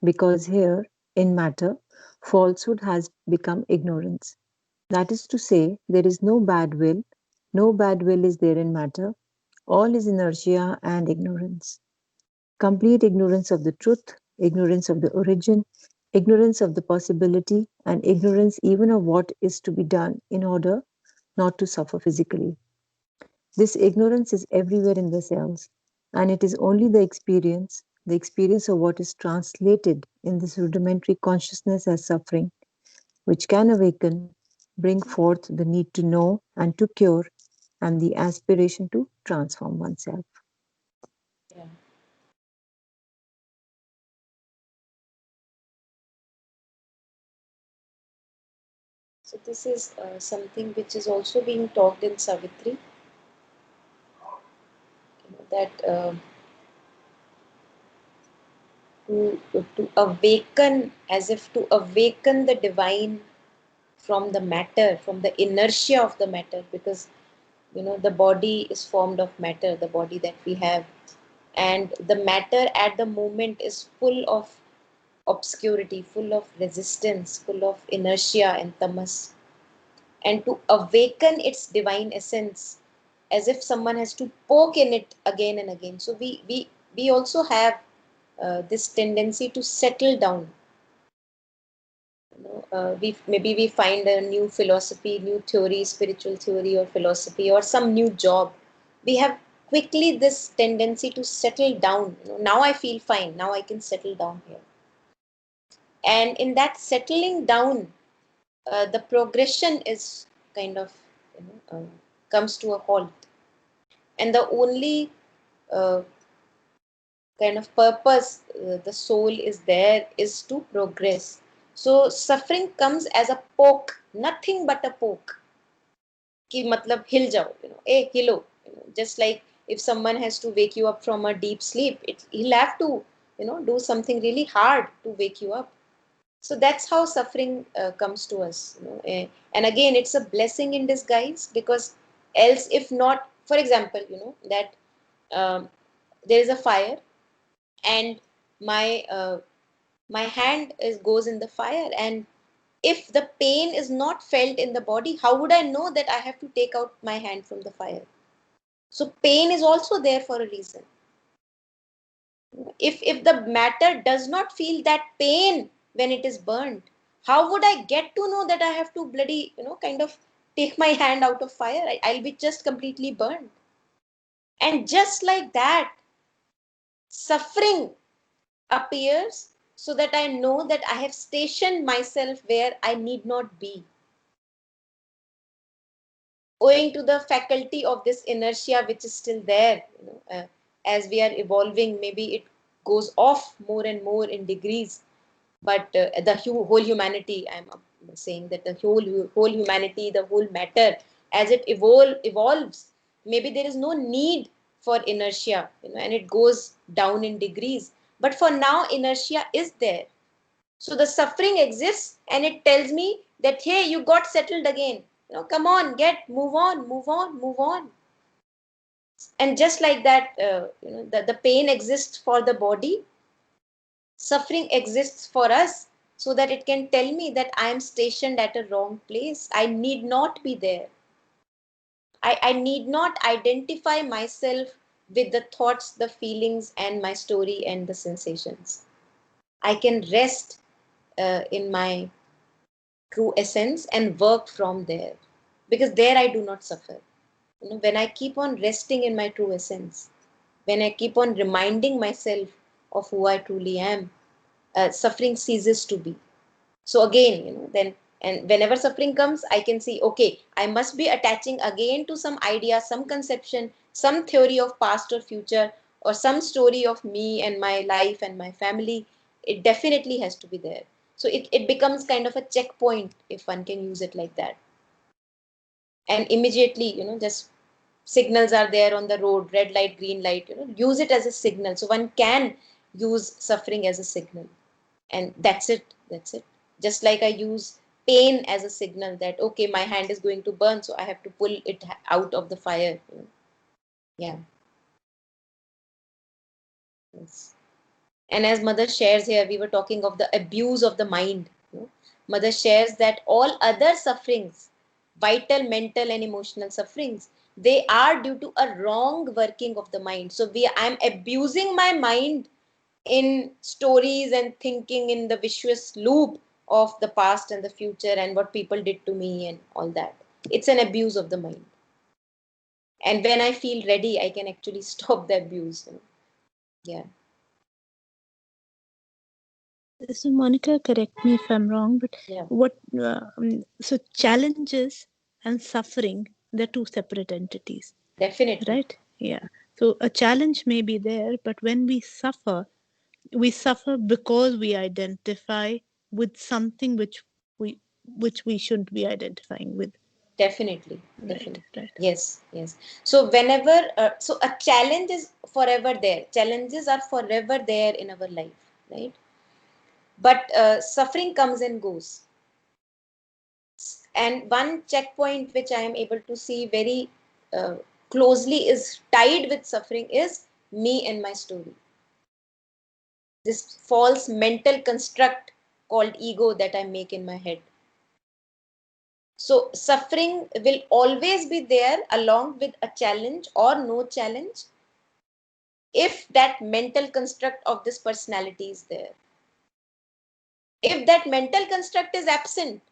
because here, in matter, falsehood has become ignorance. That is to say, there is no bad will. No bad will is there in matter. All is inertia and ignorance. Complete ignorance of the truth, ignorance of the origin, ignorance of the possibility, and ignorance even of what is to be done in order not to suffer physically. This ignorance is everywhere in the cells, and it is only the experience the experience of what is translated in this rudimentary consciousness as suffering, which can awaken, bring forth the need to know and to cure, and the aspiration to transform oneself. Yeah. So this is something which is also being talked in Savitri, that to awaken, as if to awaken the divine from the matter, from the inertia of the matter, because the body is formed of matter, the body that we have, and the matter at the moment is full of obscurity, full of resistance, full of inertia and tamas, and to awaken its divine essence, as if someone has to poke in it again and again. So we also have this tendency to settle down. We find a new philosophy, new theory, spiritual theory or philosophy, or some new job. We have quickly this tendency to settle down. Now I feel fine, now I can settle down here, and in that settling down, the progression is kind of comes to a halt, and the only uh, kind of purpose the soul is there is to progress. So suffering comes as a poke, nothing but a poke, कि मतलब हिल जाओ, ए हिलो, just like if someone has to wake you up from a deep sleep, he'll have to do something really hard to wake you up. So that's how suffering comes to us, and again it's a blessing in disguise, because else if not, for example, that there is a fire, and my hand goes in the fire, and if the pain is not felt in the body, how would I know that I have to take out my hand from the fire? So pain is also there for a reason. If the matter does not feel that pain when it is burned, how would I get to know that I have to bloody kind of take my hand out of fire? I'll be just completely burned. And just like that, suffering appears so that I know that I have stationed myself where I need not be, owing to the faculty of this inertia which is still there. As we are evolving, maybe it goes off more and more in degrees, but the whole humanity, I'm saying that the whole humanity, the whole matter, as it evolves, maybe there is no need for inertia, and it goes down in degrees, but for now inertia is there. So the suffering exists, and it tells me that, hey, you got settled again. Come on, move on, move on, move on. And just like that, the pain exists for the body, suffering exists for us, so that it can tell me that I am stationed at a wrong place. I need not be there. I need not identify myself with the thoughts, the feelings, and my story and the sensations. I can rest in my true essence and work from there, because there I do not suffer. When I keep on resting in my true essence, when I keep on reminding myself of who I truly am, suffering ceases to be. So again, then, and whenever suffering comes, I can see, okay, I must be attaching again to some idea, some conception, some theory of past or future, or some story of me and my life and my family. It definitely has to be there. So it becomes kind of a checkpoint, if one can use it like that. And immediately, just signals are there on the road, red light, green light, use it as a signal. So one can use suffering as a signal, and that's it. Just like I use pain as a signal that, okay, my hand is going to burn, so I have to pull it out of the fire. Yeah. Yes. And as mother shares here, we were talking of the abuse of the mind. Mother shares that all other sufferings, vital, mental, and emotional sufferings, they are due to a wrong working of the mind. So I'm abusing my mind in stories and thinking in the vicious loop of the past and the future and what people did to me and all that. It's an abuse of the mind. And when I feel ready, I can actually stop the abuse. Yeah. So, Monica, correct me if I'm wrong, but Yeah, so challenges and suffering, they're two separate entities, definitely. right? Yeah. So, a challenge may be there, but when we suffer because we identify with something which we shouldn't be identifying with. Definitely, Right, definitely. right. Yes, yes. So whenever, so a challenge is forever there. Challenges are forever there in our life, right? But suffering comes and goes. And one checkpoint which I am able to see very uh, closely is tied with suffering is me and my story. This false mental construct called ego that I make in my head. So suffering will always be there along with a challenge or no challenge if that mental construct of this personality is there. If that mental construct is absent,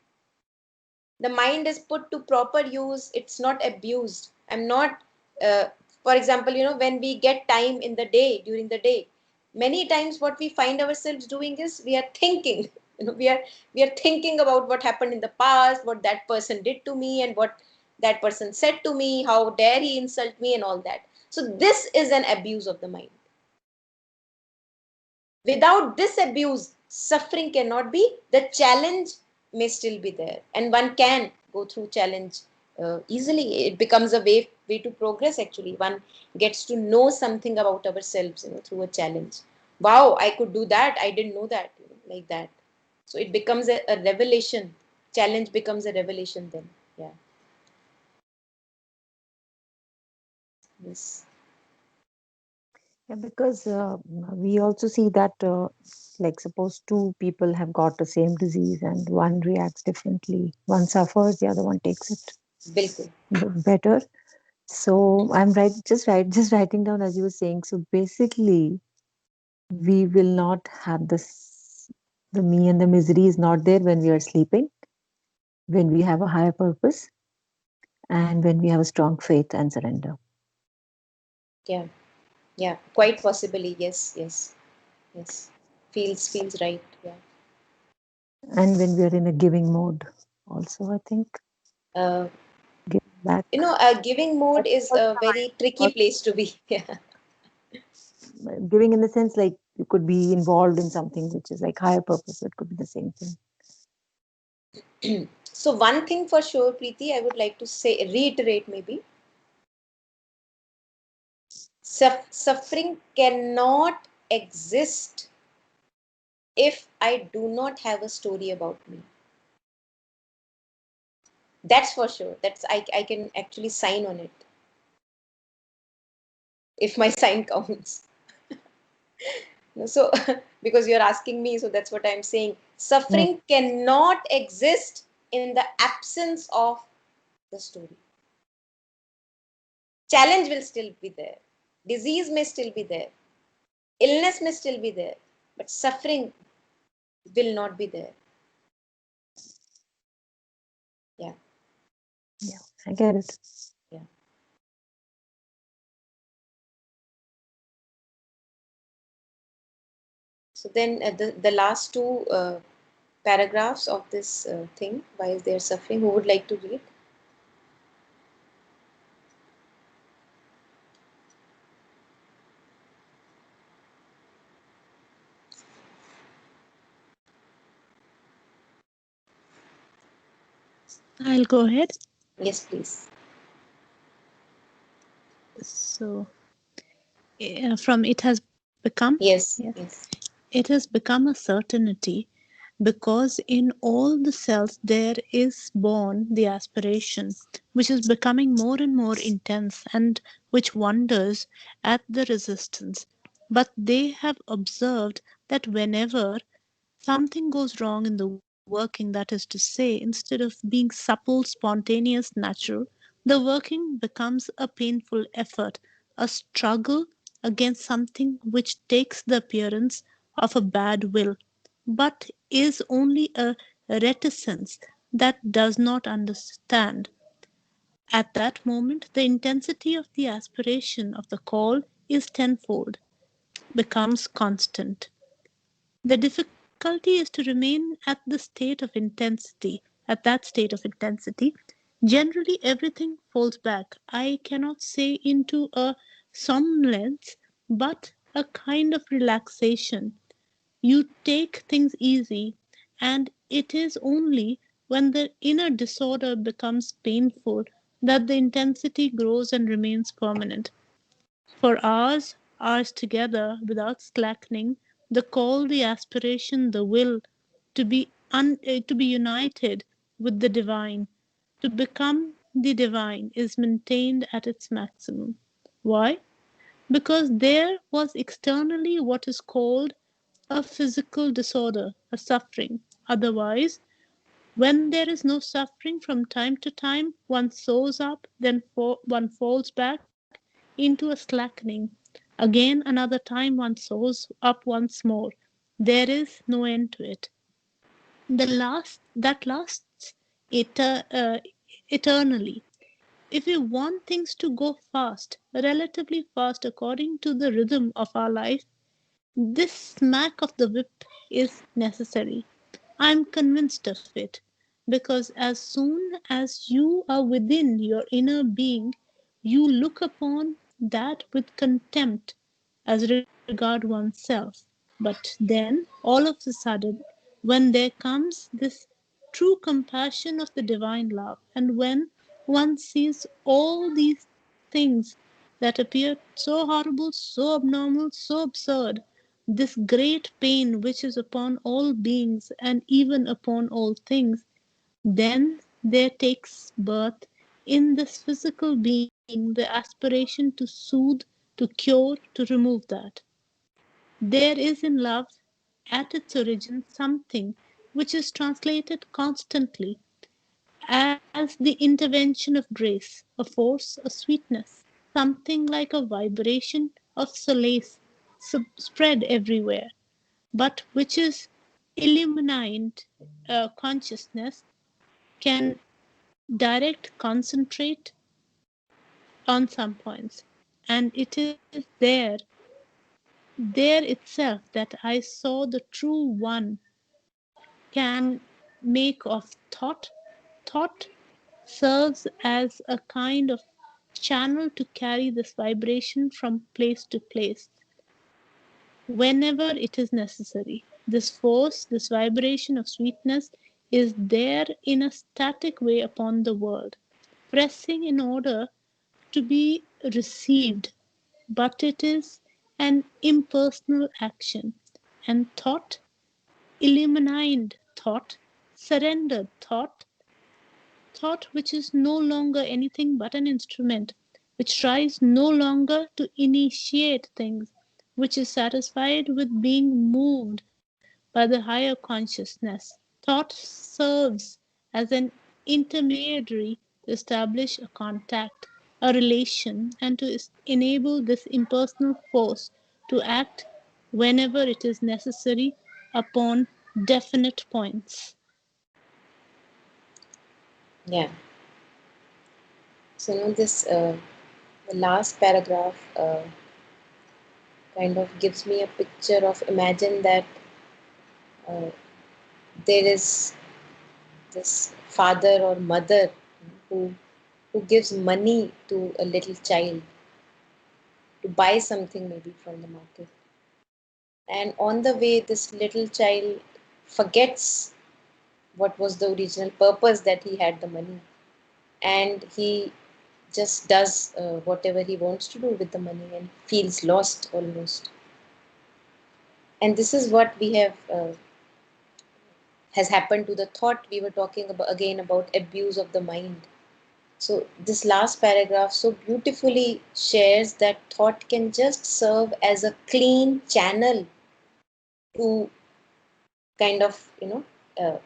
the mind is put to proper use, it's not abused. I'm not, uh, for example, when we get time in the day, during the day, many times what we find ourselves doing is we are thinking, we are thinking about what happened in the past, what that person did to me, and what that person said to me, how dare he insult me, and all that. So this is an abuse of the mind. Without this abuse, suffering cannot be. The challenge may still be there, and one can go through challenge easily. It becomes a way to progress. Actually, one gets to know something about ourselves, through a challenge. Wow, I could do that. I didn't know that, like that. So it becomes a revelation. Challenge becomes a revelation then. Yeah. Yes. Yeah, because we also see that, like, suppose two people have got the same disease and one reacts differently. One suffers, the other one takes it Bilkul. better. So I'm just writing down as you were saying. So basically, we will not have this, the me and the misery is not there when we are sleeping, when we have a higher purpose, and when we have a strong faith and surrender. Yeah. Yeah. Quite possibly. Yes. Yes. Yes. Feels right. Yeah. And when we are in a giving mode, also, I think, Uh, giving back. giving mode But is also a the very tricky place to be. Yeah. giving in the sense like you could be involved in something which is like higher purpose. So it could be the same thing. So one thing for sure, Preeti, I would like to say, reiterate maybe, suffering cannot exist if I do not have a story about me. That's for sure. I can actually sign on it if my sign counts. So because you're asking me, so that's what I'm saying. Mm. Suffering cannot exist in the absence of the story. Challenge will still be there. Disease may still be there. Illness may still be there. But suffering will not be there. Yeah, Yeah, I get it. yeah. So then the last two paragraphs of this thing, why is there suffering? Who would like to read? I'll go ahead. Yes, please. So, from it has become, yes, Yes, yes. it has become a certainty because in all the cells there is born the aspiration, which is becoming more and more intense and which wonders at the resistance. But they have observed that whenever something goes wrong in the working, that is to say, instead of being supple, spontaneous, natural, the working becomes a painful effort, a struggle against something which takes the appearance of a bad will, but is only a reticence that does not understand. At that moment, the intensity of the aspiration of the call is tenfold, becomes constant. The difficulty difficulty is to remain at the state of intensity, at that state of intensity. Generally, everything falls back. I cannot say into a somnolence, but a kind of relaxation. You take things easy, and it is only when the inner disorder becomes painful that the intensity grows and remains permanent. For hours, hours together, without slackening, the call, the aspiration, the will to be united with the divine, to become the divine, is maintained at its maximum. Why? Because there was externally what is called a physical disorder, a suffering. Otherwise, when there is no suffering, from time to time one soars up, then one falls back into a slackening. Again, another time one soars up once more. There is no end to it. That lasts eternally. If we want things to go fast, relatively fast according to the rhythm of our life, this smack of the whip is necessary. I am convinced of it, because as soon as you are within your inner being, you look upon that with contempt as regard oneself. But then, all of a sudden, when there comes this true compassion of the divine love, and when one sees all these things that appear so horrible, so abnormal, so absurd, this great pain which is upon all beings and even upon all things, then there takes birth in this physical being the aspiration to soothe, to cure, to remove that. There is in love at its origin something which is translated constantly as the intervention of grace, a force, a sweetness, something like a vibration of solace spread everywhere, but which is illumined consciousness can direct, concentrate on some points. And it is there itself, that I saw the true one can make of thought. Thought serves as a kind of channel to carry this vibration from place to place whenever it is necessary. This force, this vibration of sweetness, is there in a static way upon the world, pressing in order to be received, but it is an impersonal action, and thought, illumined thought, surrendered thought, thought which is no longer anything but an instrument, which tries no longer to initiate things, which is satisfied with being moved by the higher consciousness. Thought serves as an intermediary to establish a contact, a relation, and to enable this impersonal force to act whenever it is necessary upon definite points. Yeah. So, this the last paragraph kind of gives me a picture of, imagine that uh, there is this father or mother who who gives money to a little child to buy something maybe from the market, and on the way this little child forgets what was the original purpose that he had the money, and he just does whatever he wants to do with the money and feels lost almost. And this is what we have has happened to the thought. We were talking about again about abuse of the mind. So this last paragraph so beautifully shares that thought can just serve as a clean channel to kind of uh,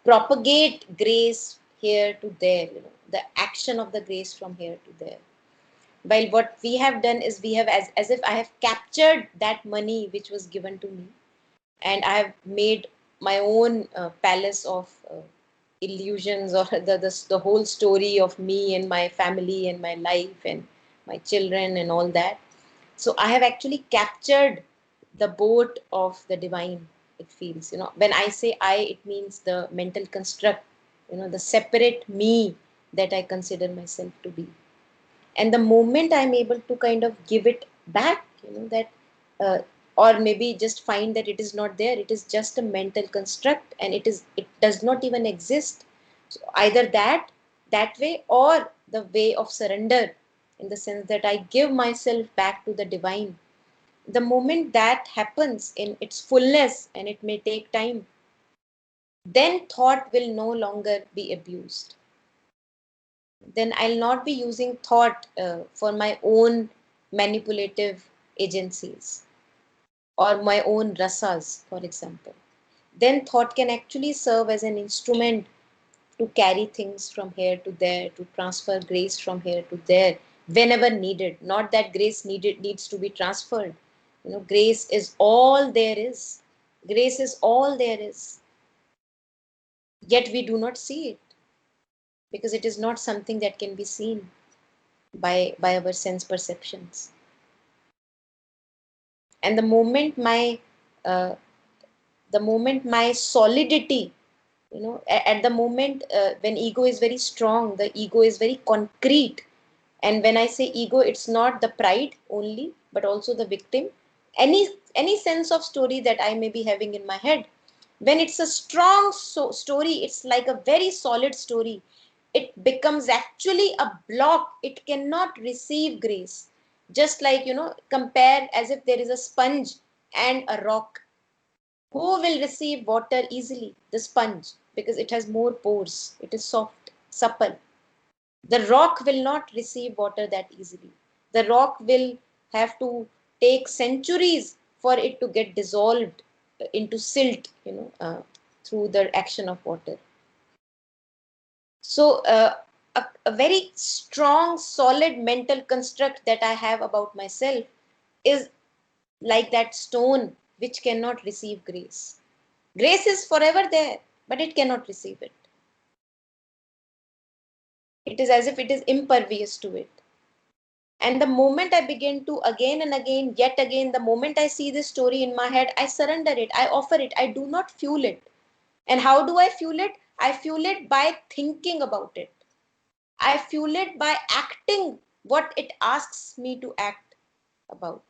propagate grace here to there, the action of the grace from here to there. While what we have done is we have, as if I have captured that money which was given to me, and I have made my own palace of illusions, or the whole story of me and my family and my life and my children and all that. So I have actually captured the boat of the divine, it feels. When I say I, it means the mental construct, the separate me that I consider myself to be. And the moment I'm able to kind of give it back, that uh, or maybe just find that it is not there, it is just a mental construct, and it does not even exist. So either that way, or the way of surrender, in the sense that I give myself back to the divine. The moment that happens in its fullness, and it may take time, then thought will no longer be abused. Then I'll not be using thought for my own manipulative agencies or my own rasas, for example. Then thought can actually serve as an instrument to carry things from here to there, to transfer grace from here to there, whenever needed. Not that grace needs to be transferred. Grace is all there is. Grace is all there is. Yet we do not see it, because it is not something that can be seen by our sense perceptions. And uh, the moment my solidity, at the moment when ego is very strong, the ego is very concrete. And when I say ego, it's not the pride only, but also the victim. Any sense of story that I may be having in my head, when it's a strong story, it's like a very solid story, it becomes actually a block. It cannot receive grace. Just like, compare as if there is a sponge and a rock. Who will receive water easily? The sponge, because it has more pores, it is soft, supple. The rock will not receive water that easily. The rock will have to take centuries for it to get dissolved into silt, through the action of water. So, a very strong, solid mental construct that I have about myself is like that stone which cannot receive grace. Grace is forever there, but it cannot receive it. It is as if it is impervious to it. And the moment I begin to again and again, yet again, the moment I see this story in my head, I surrender it, I offer it, I do not fuel it. And how do I fuel it? I fuel it by thinking about it. I fuel it by acting what it asks me to act about.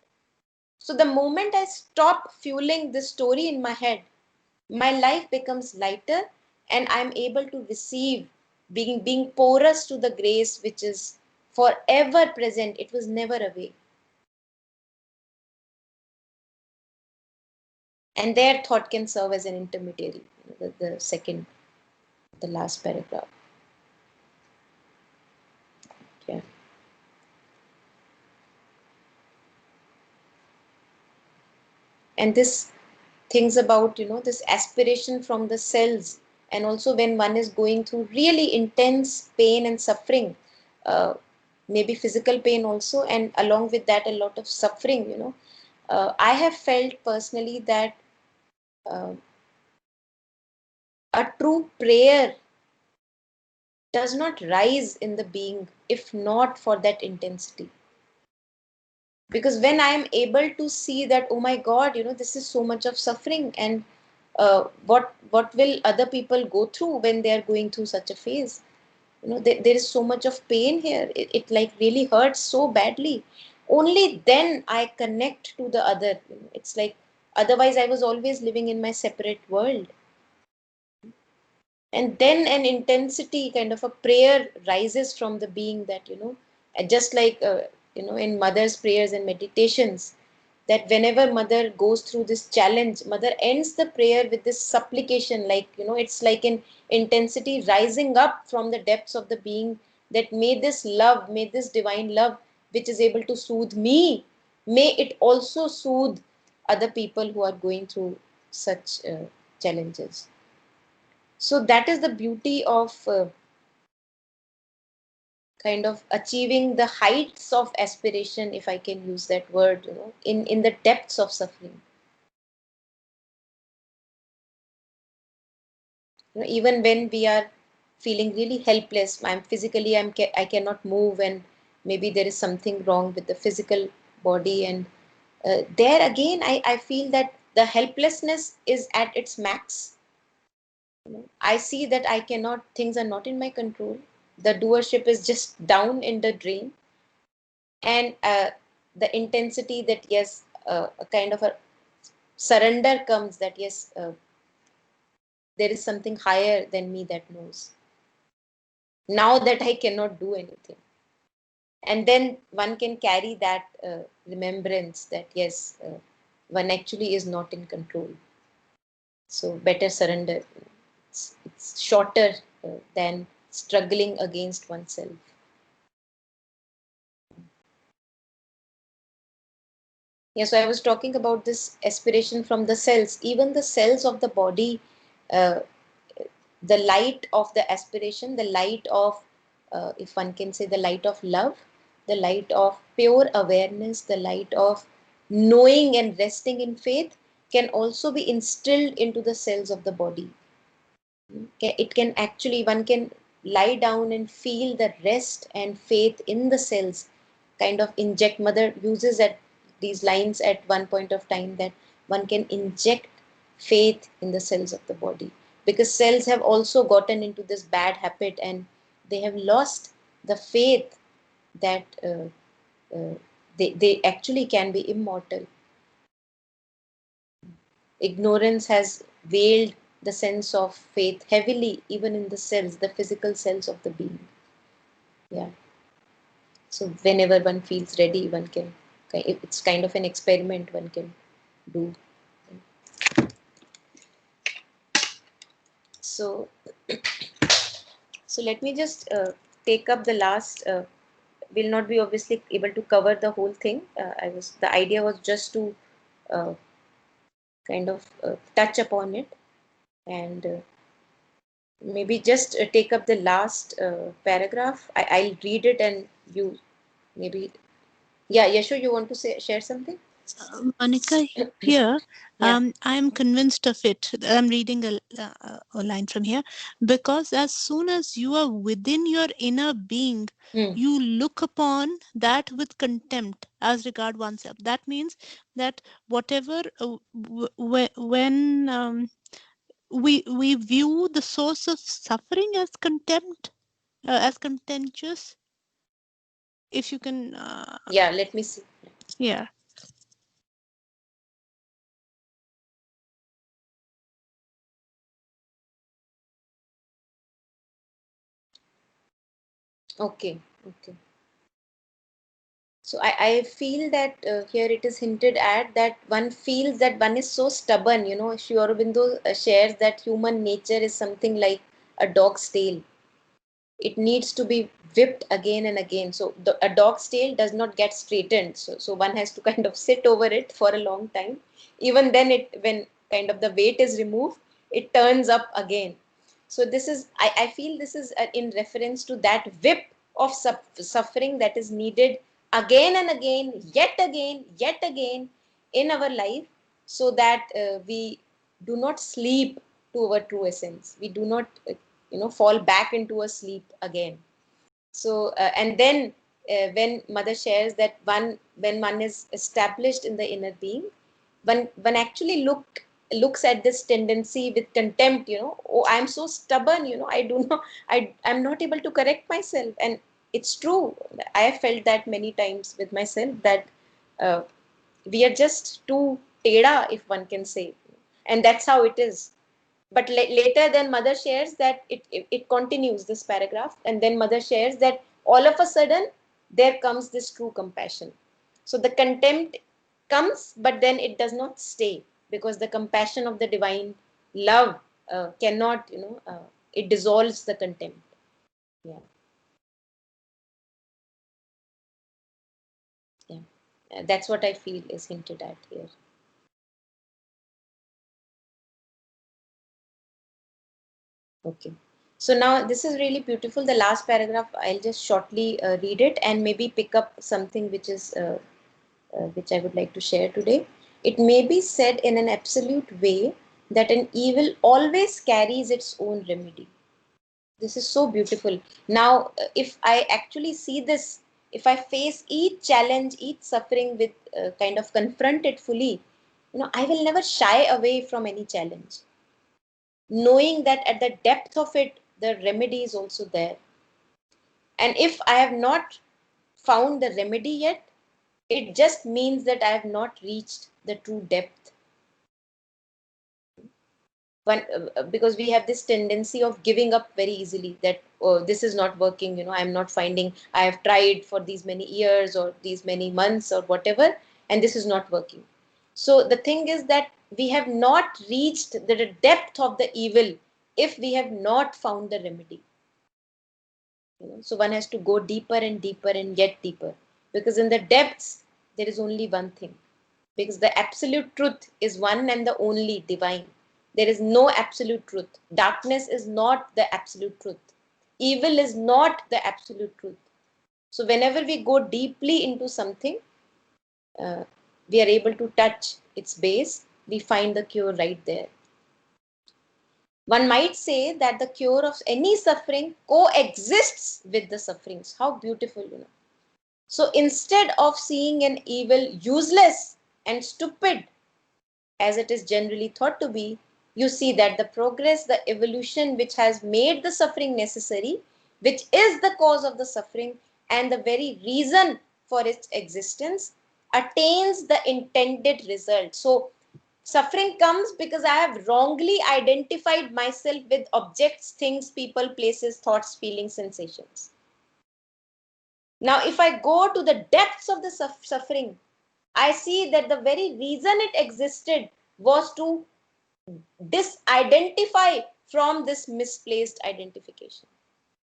So the moment I stop fueling this story in my head, my life becomes lighter, and I'm able to receive, being porous to the grace which is forever present. It was never away. And their thought can serve as an intermediary. The second, the last paragraph. Yeah. And this things about, this aspiration from the cells, and also when one is going through really intense pain and suffering, uh, maybe physical pain also, and along with that a lot of suffering, I have felt personally that uh, a true prayer does not rise in the being if not for that intensity. Because when I am able to see that, oh my god, this is so much of suffering, and what will other people go through when they are going through such a phase. There is so much of pain here, it like really hurts so badly. Only then I connect to the other. It's like, otherwise I was always living in my separate world. And then an intensity, kind of a prayer, rises from the being, that, just like, in mother's prayers and meditations, that whenever mother goes through this challenge, mother ends the prayer with this supplication, like, it's like an intensity rising up from the depths of the being, that may this love, may this divine love which is able to soothe me, may it also soothe other people who are going through such challenges. So that is the beauty of kind of achieving the heights of aspiration, if I can use that word, in the depths of suffering. Even when we are feeling really helpless, I cannot move, and maybe there is something wrong with the physical body, and there again I feel that The helplessness is at its max. I see that I cannot, things are not in my control. The doership is just down in the drain. And the intensity that, yes, a kind of a surrender comes, that, yes, there is something higher than me that knows. Now that I cannot do anything. And then one can carry that remembrance that, yes, one actually is not in control. So better surrender. It's shorter than struggling against oneself. Yeah, so I was talking about this aspiration from the cells. Even the cells of the body, uh, the light of the aspiration, the light of, if one can say, the light of love, the light of pure awareness, the light of knowing and resting in faith, can also be instilled into the cells of the body. It can actually, one can lie down and feel the rest and faith in the cells, kind of inject. Mother uses at these lines at one point of time, that one can inject faith in the cells of the body, because cells have also gotten into this bad habit, and they have lost the faith that they actually can be immortal. Ignorance has veiled the sense of faith heavily, even in the cells, the physical cells of the being. Yeah. So whenever one feels ready, one can, it's kind of an experiment one can do. So, so let me just take up the last. Will not be obviously able to cover the whole thing. The idea was just to uh, kind of touch upon it, and maybe just take up the last paragraph. I'll read it, and you maybe, yeah, Yasho, you want to say, share something? Monica, here, Yeah. I'm convinced of it. I'm reading a line from here. Because as soon as you are within your inner being, Hmm. you look upon that with contempt as regard oneself. That means that whatever, when we view the source of suffering as contempt, as contentious, if you can, Yeah, let me see. yeah. Okay, okay. So I feel that here it is hinted at that one feels that one is so stubborn. Sri Aurobindo shares that human nature is something like a dog's tail. It needs to be whipped again and again. So a dog's tail does not get straightened. So one has to kind of sit over it for a long time. Even then, when kind of the weight is removed, it turns up again. So this is, I feel this is in reference to that whip of suffering that is needed again and again, yet again in our life, so that we do not sleep to our true essence. We do not, fall back into a sleep again. So, and then when Mother shares that when one is established in the inner being, one actually looks at this tendency with contempt. Oh, I'm so stubborn. I do not, I'm not able to correct myself, and it's true. I have felt that many times with myself, that uh, we are just too teda, if one can say, and that's how it is. But later, then Mother shares that it continues this paragraph, and then Mother shares that all of a sudden there comes this true compassion. So the contempt comes, but then it does not stay, because the compassion of the divine love cannot, it dissolves the contempt. Yeah. Yeah. That's what I feel is hinted at here. Okay. So now this is really beautiful. The last paragraph, I'll just shortly read it and maybe pick up something which I would like to share today. It may be said in an absolute way that an evil always carries its own remedy. This is so beautiful. Now, if I actually see this, if I face each challenge, each suffering with kind of confront it fully, I will never shy away from any challenge, knowing that at the depth of it, the remedy is also there. And if I have not found the remedy yet, it just means that I have not reached the true depth. Because we have this tendency of giving up very easily, that, oh, this is not working, I'm not finding, I have tried for these many years or these many months or whatever, and this is not working. So the thing is that we have not reached the depth of the evil if we have not found the remedy. So one has to go deeper and deeper and yet deeper, because in the depths there is only one thing, because the absolute truth is one and the only divine. There is no absolute truth. Darkness is not the absolute truth. Evil is not the absolute truth. So whenever we go deeply into something, uh, we are able to touch its base. We find the cure right there. One might say that the cure of any suffering coexists with the sufferings. How beautiful. So instead of seeing an evil useless and stupid, as it is generally thought to be, you see that the progress, the evolution which has made the suffering necessary, which is the cause of the suffering and the very reason for its existence, attains the intended result. So, suffering comes because I have wrongly identified myself with objects, things, people, places, thoughts, feelings, sensations. Now, if I go to the depths of the suffering, I see that the very reason it existed was to disidentify from this misplaced identification.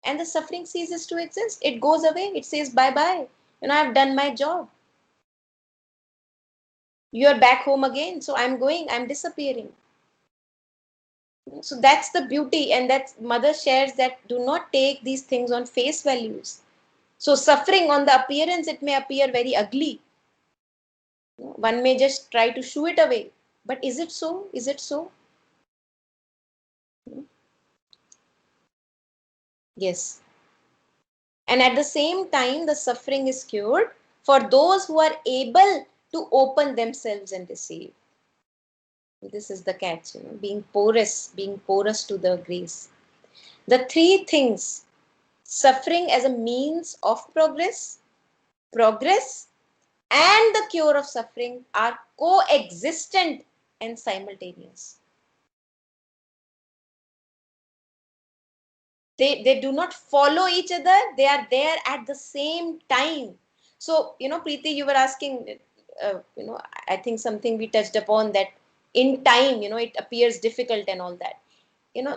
And the suffering ceases to exist. It goes away. It says bye bye. I've done my job. You're back home again. So I'm going, I'm disappearing. So that's the beauty. And that's Mother shares that do not take these things on face values. So suffering on the appearance, it may appear very ugly. One may just try to shoo it away. But is it so? Is it so? Yes. And at the same time, the suffering is cured for those who are able to open themselves and receive. This is the catch, being porous to the grace. The three things: suffering as a means of progress, progress, and the cure of suffering are coexistent and simultaneous. They do not follow each other, they are there at the same time. So Preeti, you were asking, I think something we touched upon, that in time it appears difficult and all that.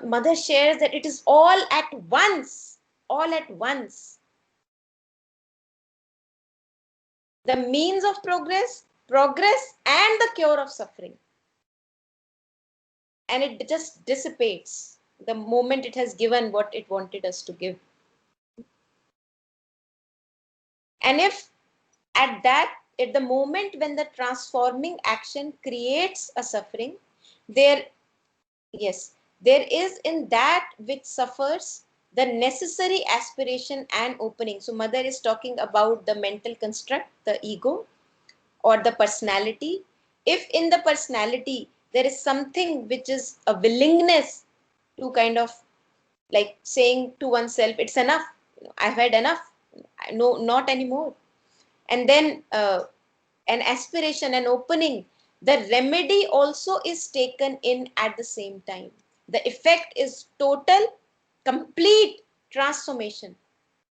Mother shares that it is all at once, all at once. The means of progress and the cure of suffering, and it just dissipates the moment it has given what it wanted us to give. And if at the moment when the transforming action creates a suffering, there, yes, there is in that which suffers the necessary aspiration and opening. So Mother is talking about the mental construct, the ego or the personality. If in the personality there is something which is a willingness to kind of like saying to oneself, it's enough, I've had enough, no, not anymore. And then an aspiration, an opening, the remedy also is taken in at the same time. The effect is total, complete transformation,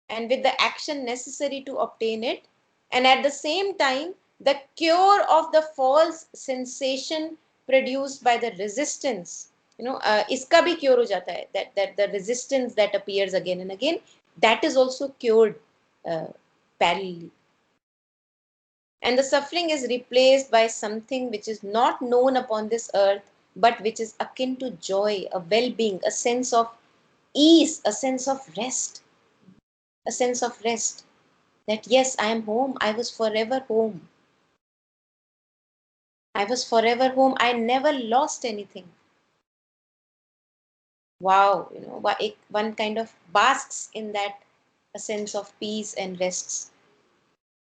and with the action necessary to obtain it. And at the same time, the cure of the false sensation produced by the resistance. Iska bhi cure ho jata hai, that the resistance that appears again and again, that is also cured uh, parallelly. And the suffering is replaced by something which is not known upon this earth, but which is akin to joy, a well-being, a sense of ease, a sense of rest, a sense of rest. That yes, I am home. I was forever home. I was forever home. I never lost anything. Wow, one kind of basks in that a sense of peace and rests.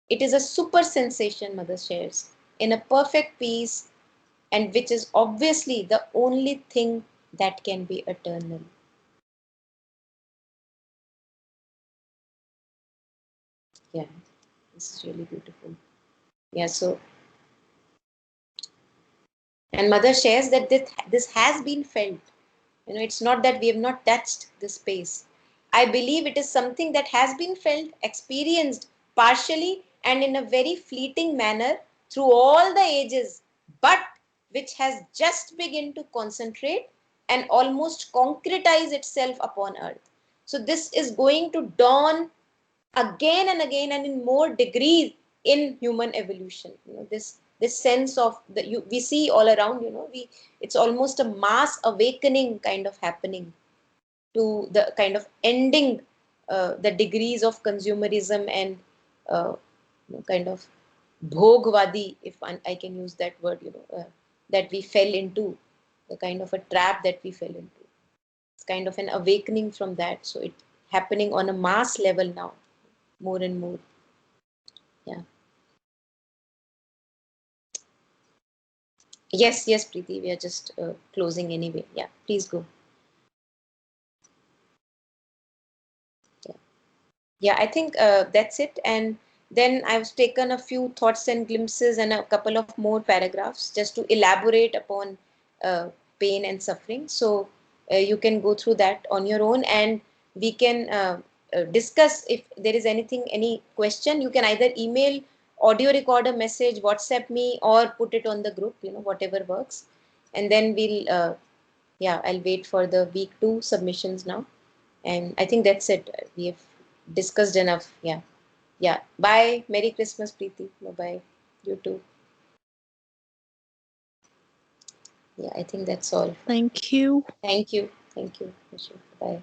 It is a super sensation, Mother shares. In a perfect peace, and which is obviously the only thing that can be eternal. Yeah, this is really beautiful. Yeah, so, and Mother shares that this has been felt. It's not that we have not touched the space. I believe it is something that has been felt, experienced partially and in a very fleeting manner through all the ages, but which has just begun to concentrate and almost concretize itself upon earth. So this is going to dawn again and again and in more degrees in human evolution. This sense of we see all around. We It's almost a mass awakening kind of happening to the kind of ending the degrees of consumerism and kind of bhogwadi, if I can use that word, that we fell into, the kind of a trap that we fell into. It's kind of an awakening from that. So it's happening on a mass level now, more and more. Yeah. Yes, yes, Preeti. We are just closing anyway. Yeah, please go. Yeah, yeah. I think that's it. And then I've taken a few thoughts and glimpses and a couple of more paragraphs just to elaborate upon uh, pain and suffering. So you can go through that on your own, and we can discuss if there is anything, any question. You can either email, audio record a message, WhatsApp me, or put it on the group. Whatever works, and then we'll yeah, I'll wait for the week 2 submissions now. And I think that's it. We have discussed enough. Yeah. Yeah. Bye. Merry Christmas, Preeti. Bye bye. You too. Yeah, I think that's all. Thank you. Thank you. Thank you. Bye.